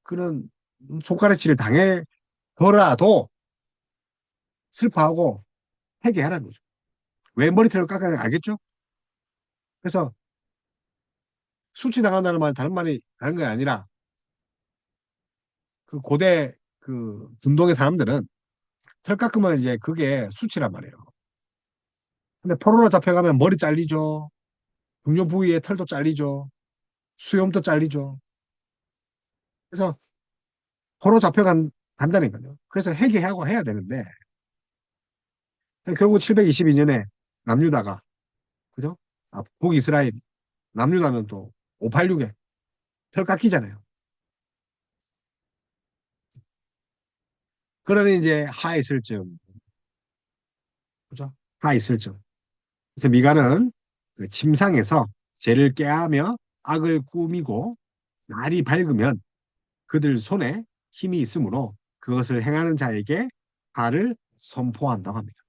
그런 손가락질을 당해더라도 슬퍼하고 회개하라는 거죠. 왜 머리털을 깎아야 알겠죠? 그래서 수치 당한다는 말은 다른 말이 다른 게 아니라 그 고대 그 중동의 사람들은 털 깎으면 이제 그게 수치란 말이에요. 근데 포로로 잡혀가면 머리 잘리죠. 중요 부위에 털도 잘리죠. 수염도 잘리죠. 그래서 포로 간다니까요. 그래서 회개하고 해야 되는데 결국 722년에 남유다가 그죠? 아, 북이스라엘 남유다는 또 586에 털 깎이잖아요. 그러니 이제 하이슬증 그죠? 하이슬증. 그래서 미가는 그 침상에서 죄를 꾀하며 악을 꾸미고 날이 밝으면 그들 손에 힘이 있으므로 그것을 행하는 자에게 달을 선포한다고 합니다.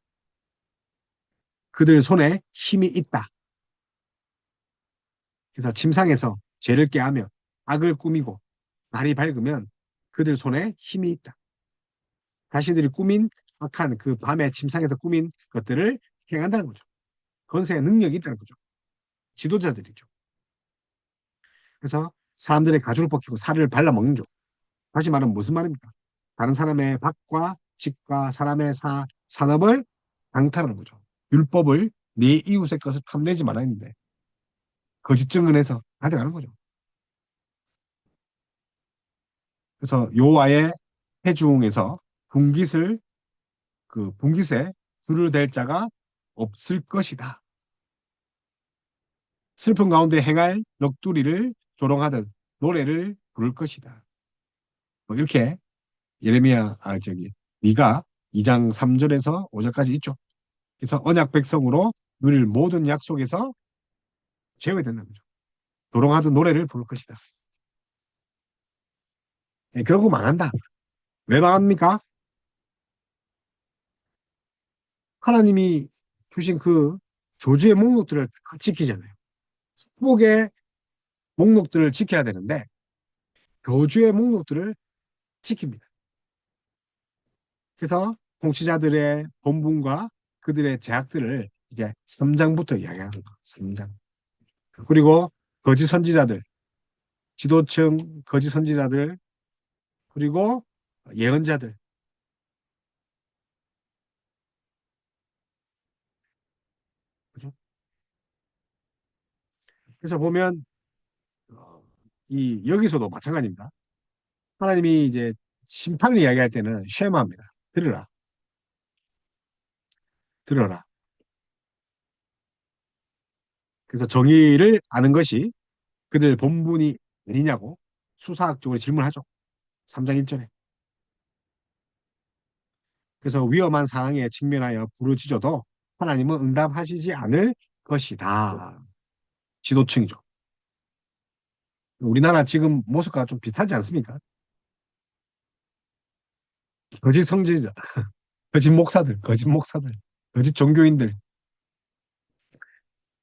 그들 손에 힘이 있다. 그래서 침상에서 죄를 꾀하며 악을 꾸미고 날이 밝으면 그들 손에 힘이 있다. 자신들이 꾸민 악한 그 밤에 침상에서 꾸민 것들을 행한다는 거죠. 건세의 능력이 있다는 거죠. 지도자들이죠. 그래서 사람들의 가죽을 벗기고 살을 발라먹는 종. 다시 말하면 무슨 말입니까? 다른 사람의 밭과 집과 사람의 산업을 강탈하는 거죠. 율법을 내 이웃의 것을 탐내지 말아야 했는데 거짓 증언해서 가져가는 거죠. 그래서 여호와의 회중에서 분깃을 그 분깃에 줄을 댈 자가 없을 것이다. 슬픈 가운데 행할 넋두리를 조롱하듯 노래를 부를 것이다. 뭐 이렇게 예레미야 미가 2장 3절에서 5절까지 있죠. 그래서 언약 백성으로 누릴 모든 약속에서 제외된다는 거죠. 조롱하듯 노래를 부를 것이다. 예, 그러고 망한다. 왜 망합니까? 하나님이 주신 그 조주의 목록들을 다 지키잖아요. 축복의 목록들을 지켜야 되는데 교주의 목록들을 지킵니다. 그래서 통치자들의 본분과 그들의 제약들을 이제 3장부터 이야기하는 거예요. 3장. 그리고 거짓 선지자들, 지도층 거짓 선지자들, 그리고 예언자들. 그죠? 그래서 보면 이 여기서도 마찬가지입니다. 하나님이 이제 심판을 이야기할 때는 쉐마입니다. 들으라, 들어라. 그래서 정의를 아는 것이 그들 본분이 아니냐고 수사학적으로 질문하죠. 3장 1절에. 그래서 위험한 상황에 직면하여 부르짖어도 하나님은 응답하시지 않을 것이다. 지도층이죠. 우리나라 지금 모습과 좀 비슷하지 않습니까? 거짓 성지자, 거짓 목사들, 거짓 목사들, 거짓 종교인들.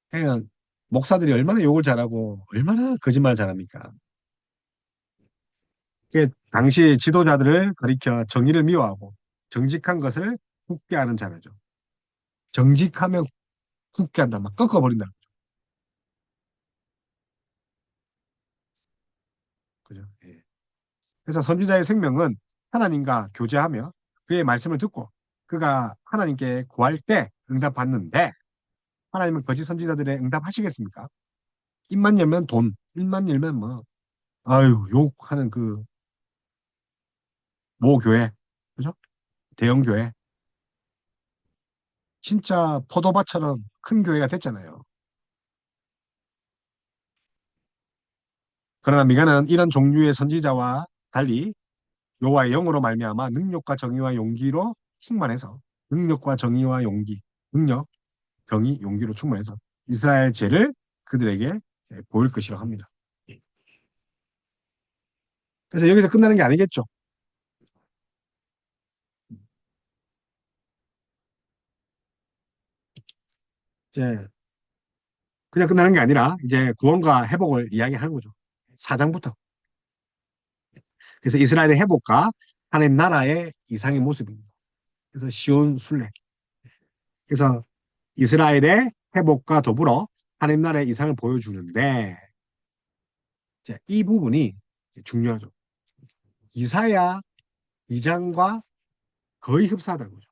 그냥 목사들이 얼마나 욕을 잘하고 얼마나 거짓말 잘합니까? 그게 당시 지도자들을 가리켜 정의를 미워하고 정직한 것을 굳게 하는 자라죠. 정직하면 굳게 한다, 막 꺾어버린다. 그죠? 예. 그래서 선지자의 생명은 하나님과 교제하며 그의 말씀을 듣고 그가 하나님께 구할 때 응답받는데 하나님은 거짓 선지자들의 응답하시겠습니까? 입만 열면 돈, 입만 열면 뭐 아유 욕하는 그 모교회, 그죠? 대형 교회, 진짜 포도밭처럼 큰 교회가 됐잖아요. 그러나 미가는 이런 종류의 선지자와 달리 여호와의 영으로 말미암아 능력과 정의와 용기로 충만해서 능력과 정의와 용기, 능력, 정의, 용기로 충만해서 이스라엘 죄를 그들에게 보일 것이라고 합니다. 그래서 여기서 끝나는 게 아니겠죠. 이제 그냥 끝나는 게 아니라 이제 구원과 회복을 이야기하는 거죠. 4장부터. 그래서 이스라엘의 회복과 하나님 나라의 이상의 모습입니다. 그래서 시온 순례. 그래서 이스라엘의 회복과 더불어 하나님 나라의 이상을 보여주는데 이제 이 부분이 중요하죠. 이사야 2장과 거의 흡사하다는 거죠.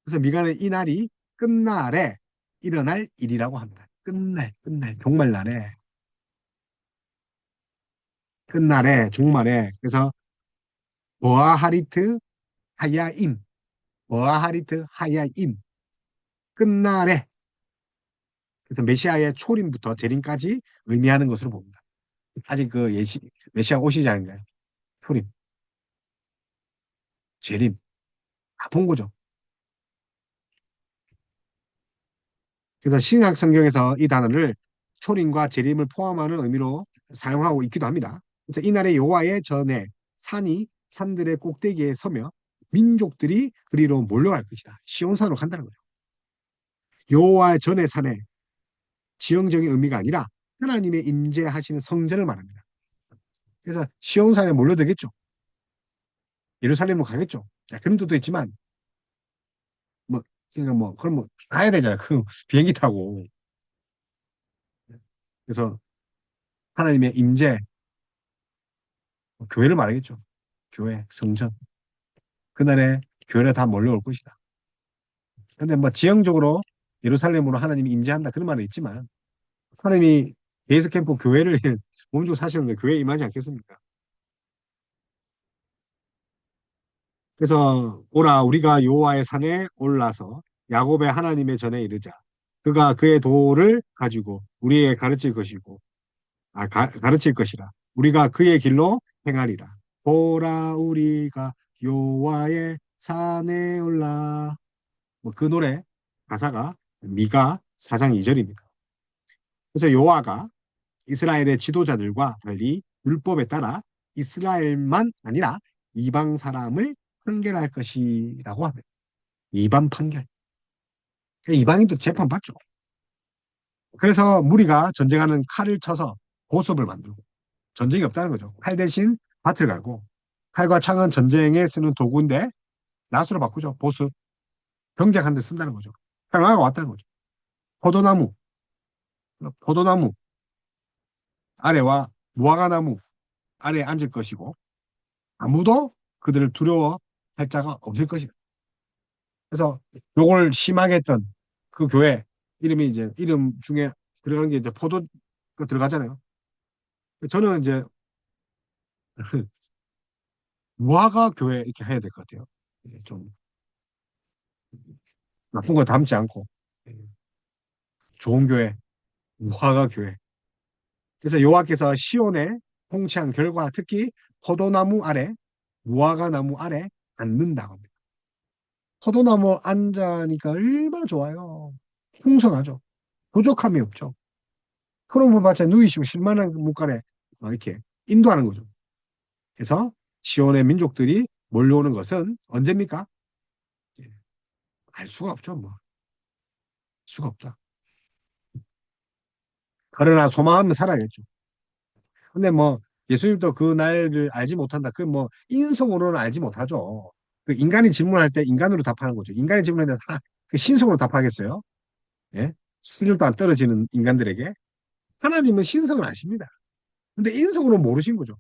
그래서 미가는 이 날이 끝날에 일어날 일이라고 합니다. 끝날, 종말날에, 끝날에, 종말에. 그래서 보아하리트 하야임, 보아하리트 하야임, 끝날에. 그래서 메시아의 초림부터 재림까지 의미하는 것으로 봅니다. 아직 그 메시아 오시지 않은가요? 초림, 재림, 다 본 거죠. 그래서 신약 성경에서 이 단어를 초림과 재림을 포함하는 의미로 사용하고 있기도 합니다. 그래서 이날의 여호와의 전에 산이 산들의 꼭대기에 서며 민족들이 그리로 몰려갈 것이다. 시온산으로 간다는 거죠. 여호와의 전의 산에 지형적인 의미가 아니라 하나님의 임재하시는 성전을 말합니다. 그래서 시온산에 몰려들겠죠. 예루살렘으로 가겠죠. 자, 그런 뜻도 있지만 뭐 그러니까 뭐 그럼 뭐 가야 되잖아. 그 비행기 타고. 그래서 하나님의 임재, 교회를 말하겠죠. 교회, 성전. 그날에 교회가 다 몰려올 것이다. 근데 뭐 지형적으로 예루살렘으로 하나님이 임재한다 그런 말은 있지만 하나님이 베이스 캠프 교회를 몸주고 사시는데 교회에 임하지 않겠습니까? 그래서 오라 우리가 여호와의 산에 올라서 야곱의 하나님의 전에 이르자. 그가 그의 도를 가지고 우리에게 가르칠 것이고 가르칠 것이라. 우리가 그의 길로 행하리라. 보라 우리가 여호와의 산에 올라. 뭐 그 노래 가사가 미가 4장 2절입니다. 그래서 여호와가 이스라엘의 지도자들과 달리 율법에 따라 이스라엘만 아니라 이방 사람을 판결할 것이라고 합니다. 이방 판결. 이방인도 재판 받죠. 그래서 무리가 전쟁하는 칼을 쳐서 보습을 만들고 전쟁이 없다는 거죠. 칼 대신 밭을 갈고 칼과 창은 전쟁에 쓰는 도구인데 낫으로 바꾸죠. 보습. 병작하는 데 쓴다는 거죠. 평화가 왔다는 거죠. 포도나무, 포도나무 아래와 무화과나무 아래에 앉을 것이고 아무도 그들을 두려워할 자가 없을 것이다. 그래서 요걸 심하게 했던 그 교회 이름이 이제 이름 중에 들어가는 게 이제 포도가 들어가잖아요. 저는 이제 무화과 교회 이렇게 해야 될 것 같아요. 좀 나쁜 거 담지 않고 좋은 교회, 무화과 교회. 그래서 여호와께서 시온에 통치한 결과 특히 포도나무 아래, 무화과 나무 아래 앉는다고 합니다. 포도나무 앉으니까 얼마나 좋아요. 풍성하죠. 부족함이 없죠. 그런 분밭에 누이시고 실만한 물가에 막 이렇게 인도하는 거죠. 그래서 시온의 민족들이 몰려오는 것은 언제입니까? 예, 알 수가 없죠. 뭐. 수가 없죠. 그러나 소망하면 살아야겠죠. 근데 뭐 예수님도 그 날을 알지 못한다. 그 뭐 인성으로는 알지 못하죠. 그 인간이 질문할 때 인간으로 답하는 거죠. 인간이 질문할 때 그 신성으로 답하겠어요? 예? 수준도 안 떨어지는 인간들에게 하나님은 신성을 아십니다. 근데 인성으로 모르신 거죠.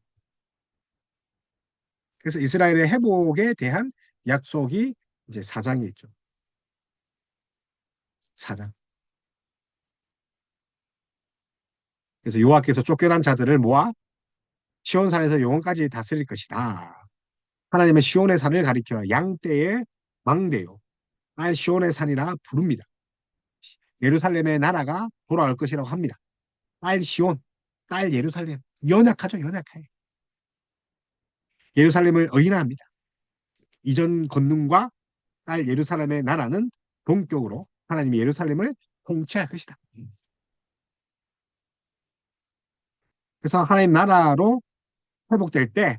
그래서 이스라엘의 회복에 대한 약속이 이제 사장이 있죠. 사장. 그래서 여호와께서 쫓겨난 자들을 모아 시온산에서 영원까지 다스릴 것이다. 하나님은 시온의 산을 가리켜 양떼의 망대요. 날 시온의 산이라 부릅니다. 예루살렘의 나라가 돌아올 것이라고 합니다. 딸 시온, 딸 예루살렘. 연약하죠, 연약해. 예루살렘을 의인화합니다. 이전 권능과 딸 예루살렘의 나라는 동격으로 하나님이 예루살렘을 통치할 것이다. 그래서 하나님 나라로 회복될 때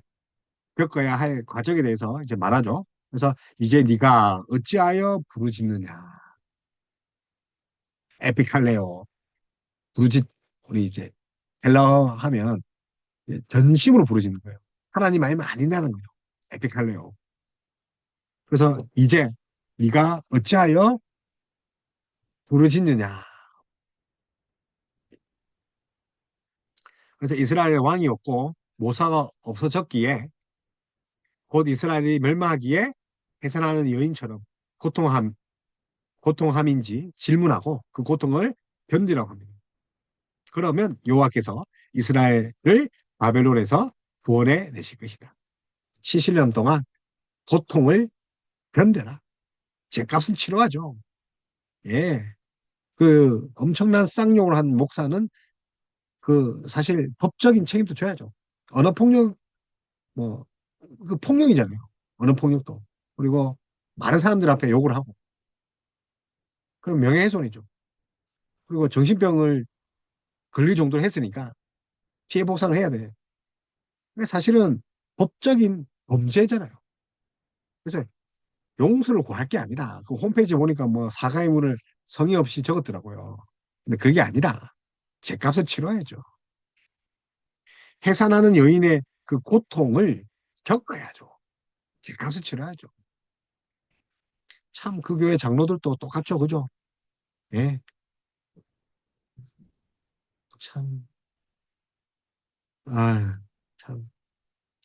겪어야 할 과정에 대해서 이제 말하죠. 그래서 이제 네가 어찌하여 부르짖느냐. 에피칼레오. 부르짖 우리 이제 헬라어 하면 전심으로 부르짖는 거예요. 하나님 아니면 아니라는 거죠. 에피칼레오. 그래서 이제 네가 어찌하여 부르짖느냐. 그래서 이스라엘의 왕이 없고 모사가 없어졌기에 곧 이스라엘이 멸망하기에 해산하는 여인처럼 고통함, 고통함인지 질문하고 그 고통을 견디라고 합니다. 그러면 여호와께서 이스라엘을 바벨론에서 구원해 내실 것이다. 70년 동안 고통을 견뎌라. 죗값은 치러야죠. 예. 그 엄청난 쌍욕을 한 목사는 그 사실 법적인 책임도 져야죠. 언어폭력, 뭐, 그 폭력이잖아요. 언어폭력도. 그리고 많은 사람들 앞에 욕을 하고. 그럼 명예훼손이죠. 그리고 정신병을 걸릴 정도로 했으니까 피해 보상을 해야 돼. 근데 사실은 법적인 범죄잖아요. 그래서 용서를 구할 게 아니라 그 홈페이지 보니까 뭐 사과 의문을 성의 없이 적었더라고요. 근데 그게 아니라 죗값을 치러야죠. 해산하는 여인의 그 고통을 겪어야죠. 죗값을 치러야죠. 참 그 교회 장로들도 똑같죠, 그죠? 예, 참 아, 참.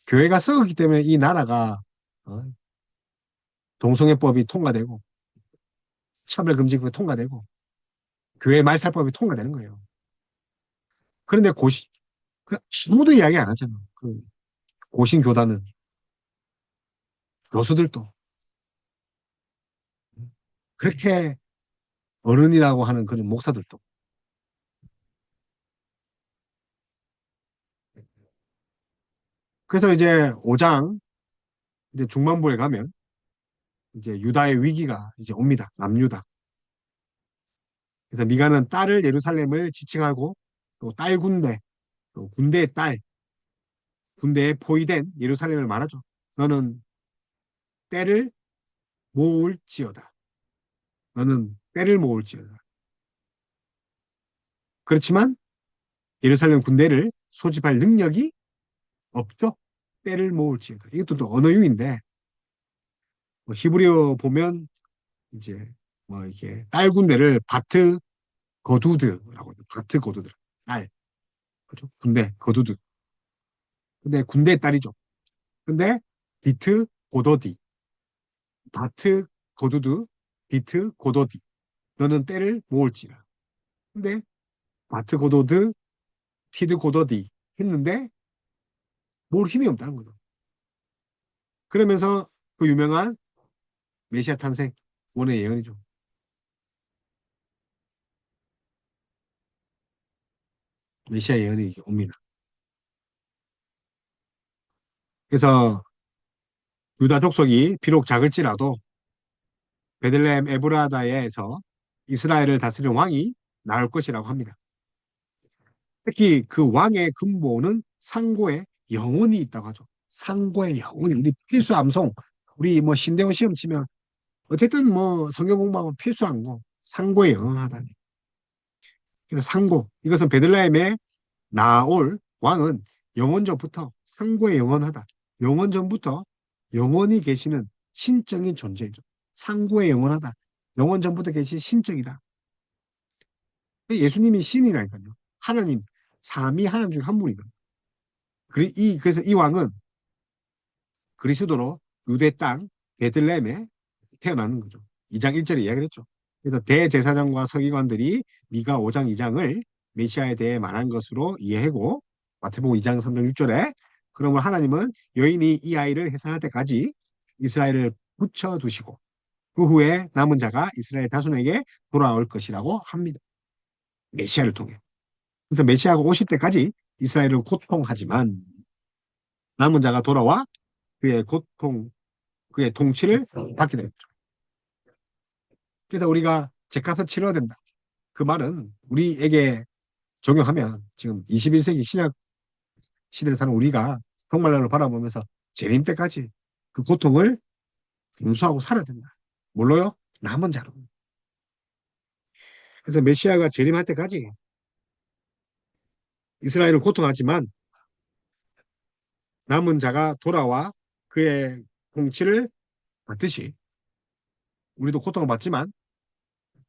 교회가 썩었기 때문에 이 나라가 어, 동성애법이 통과되고 차별금지법이 통과되고 교회 말살법이 통과되는 거예요. 그런데 그 아무도 이야기 안 하잖아. 그 고신 교단은 교수들도 그렇게 어른이라고 하는 그런 목사들도. 그래서 이제 5장 이제 중반부에 가면 이제 유다의 위기가 이제 옵니다. 남유다. 그래서 미가는 딸을 예루살렘을 지칭하고 또 딸 군대, 또 군대의 딸, 군대에 포위된 예루살렘을 말하죠. 너는 때를 모을지어다. 너는 때를 모을지어다. 그렇지만 예루살렘 군대를 소집할 능력이 없죠. 때를 모을지어다. 이것도 또 언어유인데 뭐 히브리어 보면 이제 뭐 이게 딸 군대를 바트 거두드라고 해요. 바트 거두드. 딸. 그죠? 군대 거두드. 근데 군대의 딸이죠. 근데 비트 고더디. 바트 거두드. 비트 고더디. 너는 때를 모을지라. 근데 바트 고도드 티드 고더디 했는데 뭘 힘이 없다는 거죠. 그러면서 그 유명한 메시아 탄생 원의 예언이죠. 메시아 예언이 옵니다. 그래서 유다 족속이 비록 작을지라도 베들레헴 에브라다에서 이스라엘을 다스리는 왕이 나올 것이라고 합니다. 특히 그 왕의 근본은 상고에 영혼이 있다고 하죠. 상고에 영혼이 우리 필수 암송. 우리 뭐 신대원 시험 치면 어쨌든 뭐 성경 공부하면 필수한 거. 상고에 영원하다니. 그래서 상고 이것은 베들레헴에 나올 왕은 영원전부터 상고에 영원하다. 영원전부터 영원히 계시는 신적인 존재죠. 상고에 영원하다. 영원전부터 계신 신적이다. 예수님이 신이라니까요. 하나님, 삼위 하나님 중 한 분이거든요. 그래서 이 왕은 그리스도로 유대 땅 베들레헴에 태어나는 거죠. 2장 1절에 이야기를 했죠. 그래서 대제사장과 서기관들이 미가 5장 2장을 메시아에 대해 말한 것으로 이해하고 마태복음 2장 3장 6절에 그러면 하나님은 여인이 이 아이를 해산할 때까지 이스라엘을 붙여두시고 그 후에 남은 자가 이스라엘 다수에게 돌아올 것이라고 합니다. 메시아를 통해. 그래서 메시아가 오실 때까지 이스라엘을 고통하지만 남은 자가 돌아와 그의 고통, 그의 통치를 받게 됩니다. 그래서 우리가 죄값을 치러야 된다. 그 말은 우리에게 적용하면 지금 21세기 신약 시대를 사는 우리가 정말로 바라보면서 재림 때까지 그 고통을 용서하고 살아야 된다. 뭘로요? 남은 자로. 그래서 메시아가 재림할 때까지 이스라엘은 고통하지만 남은 자가 돌아와 그의 통치를 받듯이 우리도 고통을 받지만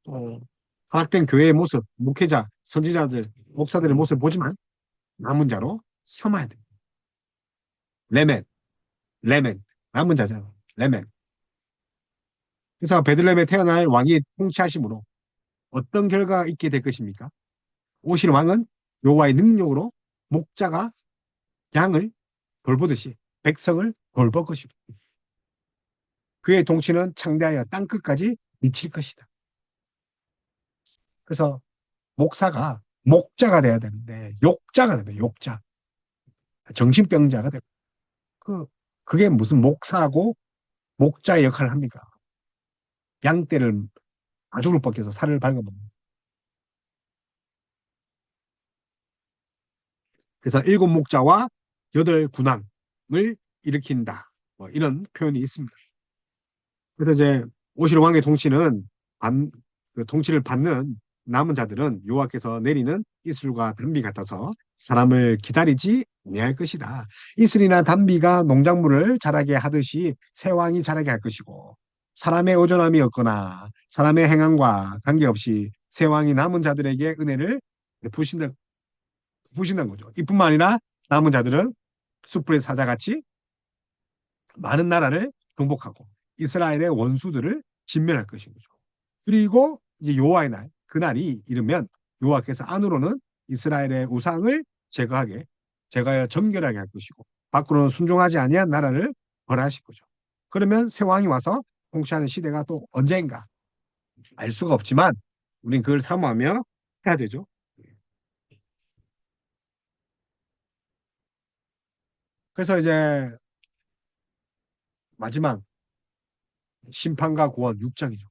또 하락된 교회의 모습, 목회자, 선지자들, 목사들의 모습을 보지만 남은 자로 삼아야 돼. 레멘, 레멘, 남은 자죠. 레멘. 그래서 베들레헴에 태어날 왕이 통치하심으로 어떤 결과가 있게 될 것입니까? 오실 왕은 여호와의 능력으로 목자가 양을 돌보듯이 백성을 돌볼 것이고 그의 통치는 창대하여 땅끝까지 미칠 것이다. 그래서 목사가 목자가 돼야 되는데 욕자가 되면 욕자, 정신병자가 되고 그게 무슨 목사고 목자의 역할을 합니까? 양떼를 가죽을 벗겨서 살을 밟아먹는. 그래서 일곱 목자와 여덟 군왕을 일으킨다. 뭐 이런 표현이 있습니다. 그래서 이제 오실 왕의 통치는 그 통치를 받는 남은 자들은 여호와께서 내리는 이슬과 담비 같아서 사람을 기다리지 아니할 것이다. 이슬이나 담비가 농작물을 자라게 하듯이 새 왕이 자라게 할 것이고 사람의 의존함이 없거나 사람의 행함과 관계없이 새 왕이 남은 자들에게 은혜를 부신다는 거죠. 이뿐만 아니라 남은 자들은 숯불의 사자같이 많은 나라를 정복하고 이스라엘의 원수들을 진멸할 것인 거죠. 그리고 이제 여호와의 날, 그날이 이르면 여호와께서 안으로는 이스라엘의 우상을 제거하게, 제거하여 정결하게 할 것이고 밖으로는 순종하지 아니한 나라를 벌하실 거죠. 그러면 새 왕이 와서 통치하는 시대가 또 언제인가 알 수가 없지만 우린 그걸 사모하며 해야 되죠. 그래서 이제 마지막 심판과 구원 6장이죠.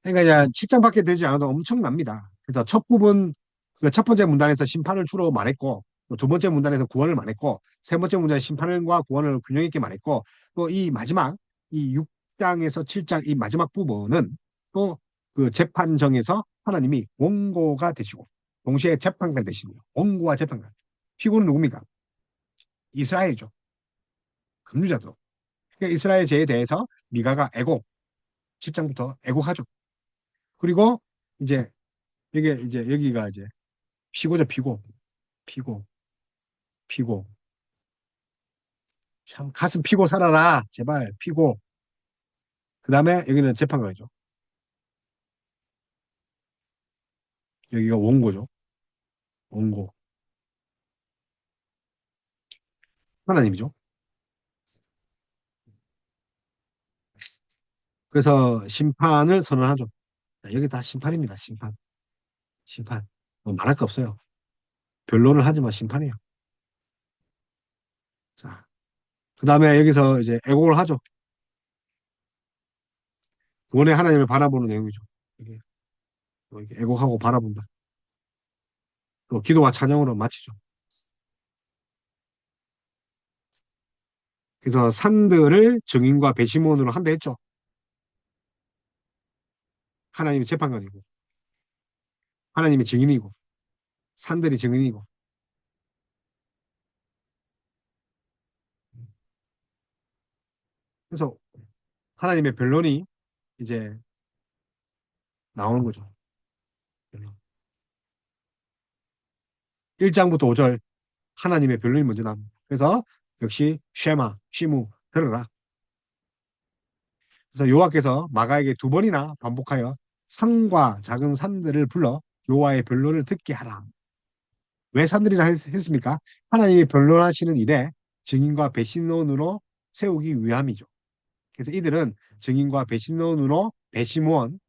그러니까 이제 7장밖에 되지 않아도 엄청납니다. 그래서 첫 부분, 그 첫 번째 문단에서 심판을 주로 말했고, 또두 번째 문단에서 구원을 말했고, 세 번째 문단에 심판과 구원을 균형 있게 말했고, 또 이 마지막, 이 6장에서 7장 이 마지막 부분은 또 그 재판정에서 하나님이 원고가 되시고, 동시에 재판관 되시고요. 원고와 재판관. 피고는 누굽니까? 이스라엘이죠. 압류자도. 그러니까 이스라엘 죄에 대해서 미가가 애곡, 7장부터 애곡하죠. 그리고 이제 이게 이제 여기가 이제 피고죠, 피고. 피고, 피고. 참, 가슴 피고 살아라. 제발, 피고. 그 다음에 여기는 재판관이죠. 여기가 원고죠. 원고. 하나님이죠. 그래서 심판을 선언하죠. 자, 여기 다 심판입니다. 심판. 심판. 뭐 말할 거 없어요. 변론을 하지만 심판이에요. 자, 그 다음에 여기서 이제 애곡을 하죠. 구원의 하나님을 바라보는 내용이죠. 이게 또 이렇게 애곡하고 바라본다. 또 기도와 찬양으로 마치죠. 그래서 산들을 증인과 배심원으로 한다 했죠. 하나님이 재판관이고, 하나님이 증인이고, 산들이 증인이고. 그래서 하나님의 변론이 이제 나오는 거죠. 변론. 1장부터 5절 하나님의 변론이 먼저 나옵니다. 그래서 역시 쉐마, 시무 들으라. 그래서 여호와께서 마가에게 두 번이나 반복하여 산과 작은 산들을 불러 여호와의 변론을 듣게 하라. 왜 산들이라 했습니까? 하나님이 변론하시는 일에 증인과 배신원으로 세우기 위함이죠. 그래서 이들은 증인과 배신원으로 배심원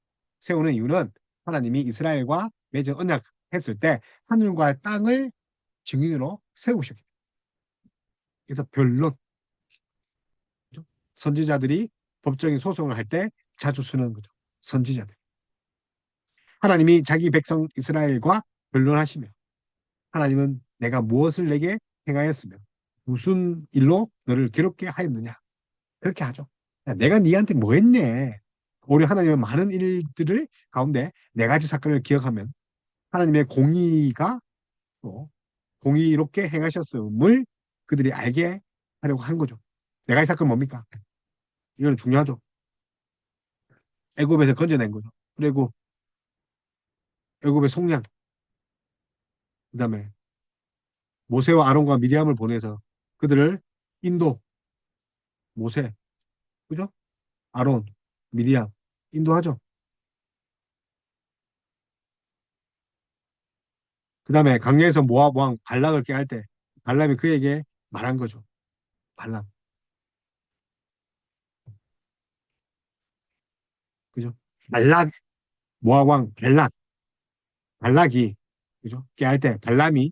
세우는 이유는 하나님이 이스라엘과 맺은 언약 했을 때 하늘과 땅을 증인으로 세우셨기 때문에. 그래서 변론, 선지자들이 법적인 소송을 할 때 자주 쓰는 거죠. 선지자들. 하나님이 자기 백성 이스라엘과 변론하시며 하나님은 내가 무엇을 내게 행하였으며 무슨 일로 너를 괴롭게 하였느냐. 그렇게 하죠. 야, 내가 네한테 뭐 했네. 오히려 하나님의 많은 일들을 가운데 네 가지 사건을 기억하면 하나님의 공의가 또 공의롭게 행하셨음을 그들이 알게 하려고 한 거죠. 네 가지 사건 뭡니까? 이거는 중요하죠. 애굽에서 건져낸 거죠. 그리고 애굽의 속량, 그다음에 모세와 아론과 미리암을 보내서 그들을 인도, 모세, 그죠? 아론, 미리암, 인도하죠. 그다음에 강야에서 모압 왕 발락을 깨할 때 발람이 그에게 말한 거죠. 발람, 그죠? 발락, 모압 왕 발락이 그죠? 깨할 때 발람이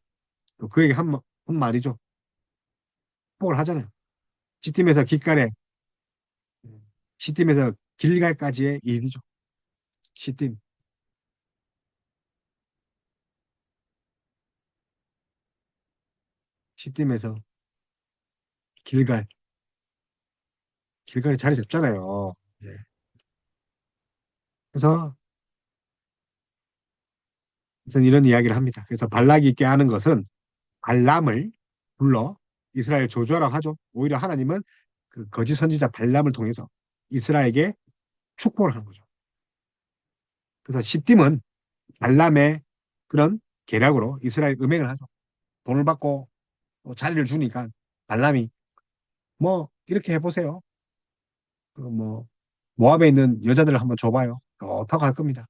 또 그에게 한 말이죠. 축복을 하잖아요. 시팀에서 길갈에 시팀에서 길갈까지의 일이죠. 시팀, 시팀에서 길갈, 길갈이 자리 잡잖아요. 예. 그래서 일단 이런 이야기를 합니다. 그래서 발락이 있게 하는 것은 발람을 불러 이스라엘 조주하라고 하죠. 오히려 하나님은 그 거짓 선지자 발람을 통해서 이스라엘에게 축복을 하는 거죠. 그래서 시딤은 발람의 그런 계략으로 이스라엘 음행을 하죠. 돈을 받고 자리를 주니까 발람이 뭐 이렇게 해보세요. 그뭐 모압에 있는 여자들을 한번 줘봐요. 좋다고 할 겁니다.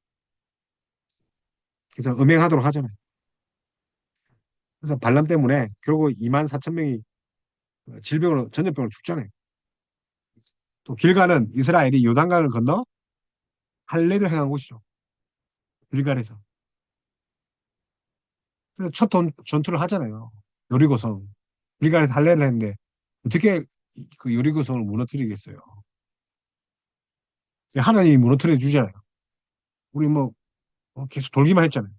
그래서 음행하도록 하잖아요. 그래서 발람 때문에 결국 2만 4천 명이 질병으로 전염병으로 죽잖아요. 또 길갈은 이스라엘이 요단강을 건너 할례를 행한 곳이죠. 길갈에서. 그래서 첫 전투를 하잖아요. 여리고성. 길갈에서 할례를 했는데 어떻게 그 여리고성을 무너뜨리겠어요. 하나님이 무너뜨려 주잖아요. 우리 뭐 계속 돌기만 했잖아요.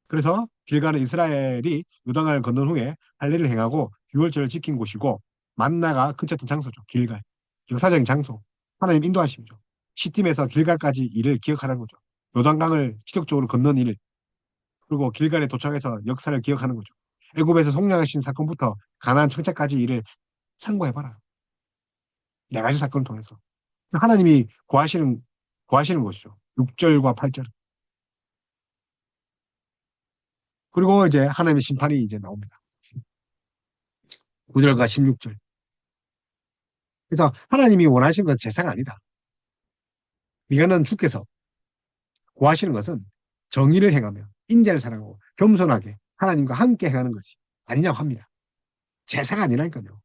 그래서 길갈은 이스라엘이 요단강을 건넌 후에 할례를 행하고 유월절을 지킨 곳이고 만나가 근처였던 장소죠. 길갈. 역사적인 장소. 하나님 인도하심이죠. 시팀에서 길갈까지 일을 기억하는 거죠. 요단강을 기적적으로 건넌 일, 그리고 길갈에 도착해서 역사를 기억하는 거죠. 애굽에서 속량하신 사건부터 가나안 정착까지 일을 참고해봐라. 네 가지 사건을 통해서. 하나님이 구하시는 것이죠. 6절과 8절. 그리고 이제 하나님의 심판이 이제 나옵니다. 9절과 16절. 그래서 하나님이 원하시는 건 제사가 아니다. 미가는 주께서 구하시는 것은 정의를 행하며 인자를 사랑하고 겸손하게 하나님과 함께 행하는 것이 아니냐고 합니다. 제사가 아니라니까요.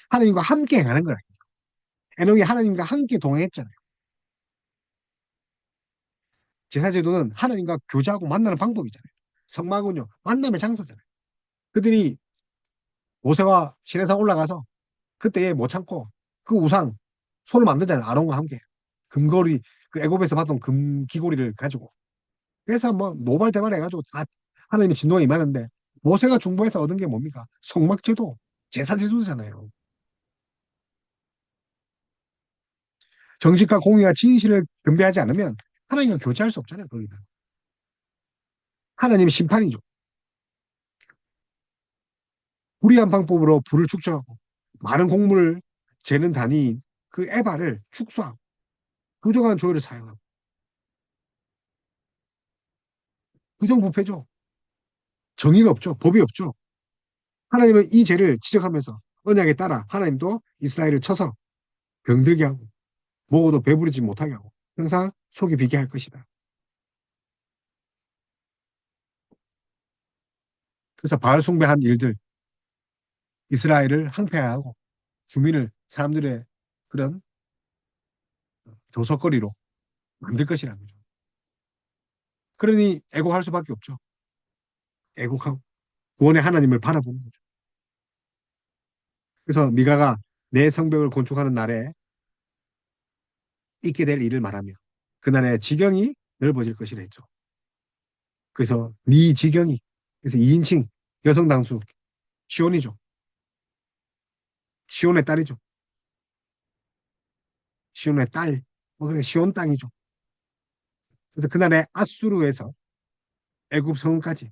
하나님과 함께 행하는 거라니까요. 에녹이 하나님과 함께 동행했잖아요. 제사제도는 하나님과 교제하고 만나는 방법이잖아요. 성막은요, 만남의 장소잖아요. 그들이 모세와 시내산 올라가서 그때 못 참고 그 우상, 소를 만들잖아요. 아론과 함께. 금고리, 그 애굽에서 봤던 금기고리를 가지고. 그래서 뭐 노발대발 해가지고 다 하나님의 진노가 임하는데 모세가 중보해서 얻은 게 뭡니까? 성막제도, 제사제도잖아요. 정직과 공의와 진실을 경배하지 않으면 하나님과 교제할 수 없잖아요. 거기는. 하나님의 심판이죠. 불의한 방법으로 불을 축적하고 많은 곡물을 재는 단위인 그 에바를 축소하고 부정한 조율을 사용하고 부정부패죠. 정의가 없죠. 법이 없죠. 하나님은 이 죄를 지적하면서 언약에 따라 하나님도 이스라엘을 쳐서 병들게 하고 먹어도 배부르지 못하게 하고 항상 속이 비게 할 것이다. 그래서 바알 숭배한 일들, 이스라엘을 항폐하고 주민을 사람들의 그런 조석거리로 만들 것이라는 거죠. 그러니 애곡할 수밖에 없죠. 애곡하고 구원의 하나님을 바라보는 거죠. 그래서 미가가 내 성벽을 건축하는 날에 있게 될 일을 말하며 그날의 지경이 넓어질 것이라 했죠. 그래서 네 지경이, 그래서 2인칭 여성 당수 시온이죠. 시온의 딸이죠. 시온의 딸, 뭐 그래 시온 땅이죠. 그래서 그날에 아수르에서 애굽 성까지,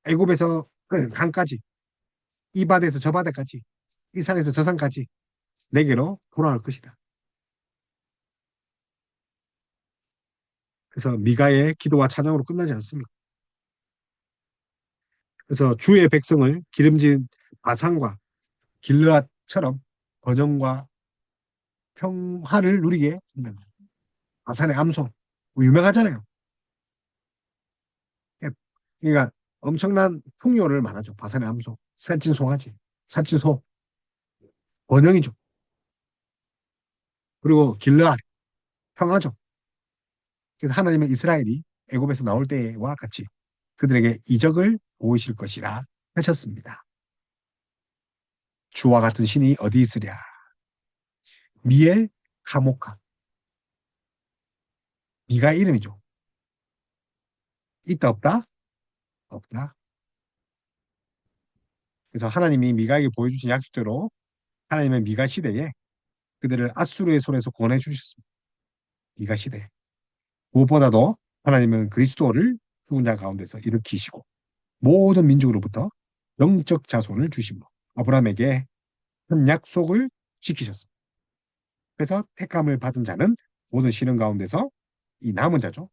애굽에서 강까지, 이 바다에서 저 바다까지, 이 산에서 저 산까지 내게로 돌아올 것이다. 그래서 미가의 기도와 찬양으로 끝나지 않습니다. 그래서 주의 백성을 기름진 바산과 길르앗처럼 번영과 평화를 누리게 한다. 바산의 암소 유명하잖아요. 그러니까 엄청난 풍요를 말하죠. 바산의 암소, 살찐 송아지, 살찐 소, 번영이죠. 그리고 길르앗 평화죠. 그래서 하나님은 이스라엘이 애굽에서 나올 때와 같이 그들에게 이적을 보이실 것이라 하셨습니다. 주와 같은 신이 어디 있으랴? 미엘 카모카. 미가 이름이죠. 있다 없다? 없다. 그래서 하나님이 미가에게 보여주신 약속대로 하나님은 미가 시대에 그들을 앗수르의 손에서 구원해 주셨습니다. 미가 시대. 무엇보다도 하나님은 그리스도를 죽은 자 가운데서 일으키시고 모든 민족으로부터 영적 자손을 주심으로 아브라함에게 한 약속을 지키셨습니다. 그래서 택함을 받은 자는 모든 시련 가운데서 이 남은 자죠.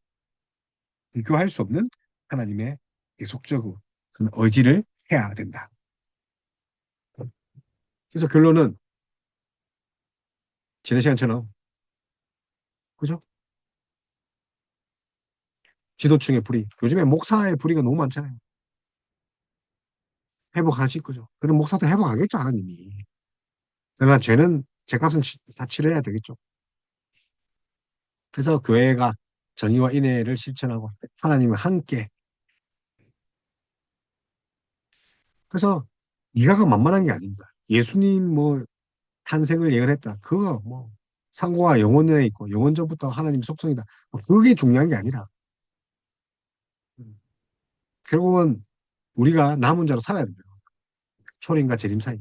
비교할 수 없는 하나님의 계속적으로 그 의지를 해야 된다. 그래서 결론은 지난 시간처럼 그죠? 지도층의 불의. 요즘에 목사의 불의가 너무 많잖아요. 회복하실 거죠. 그럼 목사도 회복하겠죠, 하나님이. 그러나 죄는 죄값은 다 치러야 되겠죠. 그래서 교회가 정의와 인애를 실천하고 하나님을 함께. 그래서 이가가 만만한 게 아닙니다. 예수님 뭐 탄생을 예언했다. 그거 뭐 상고가 영원에 있고 영원전부터 하나님 속성이다. 뭐 그게 중요한 게 아니라 결국은 우리가 남은 자로 살아야 된다. 초림과 재림 사이에.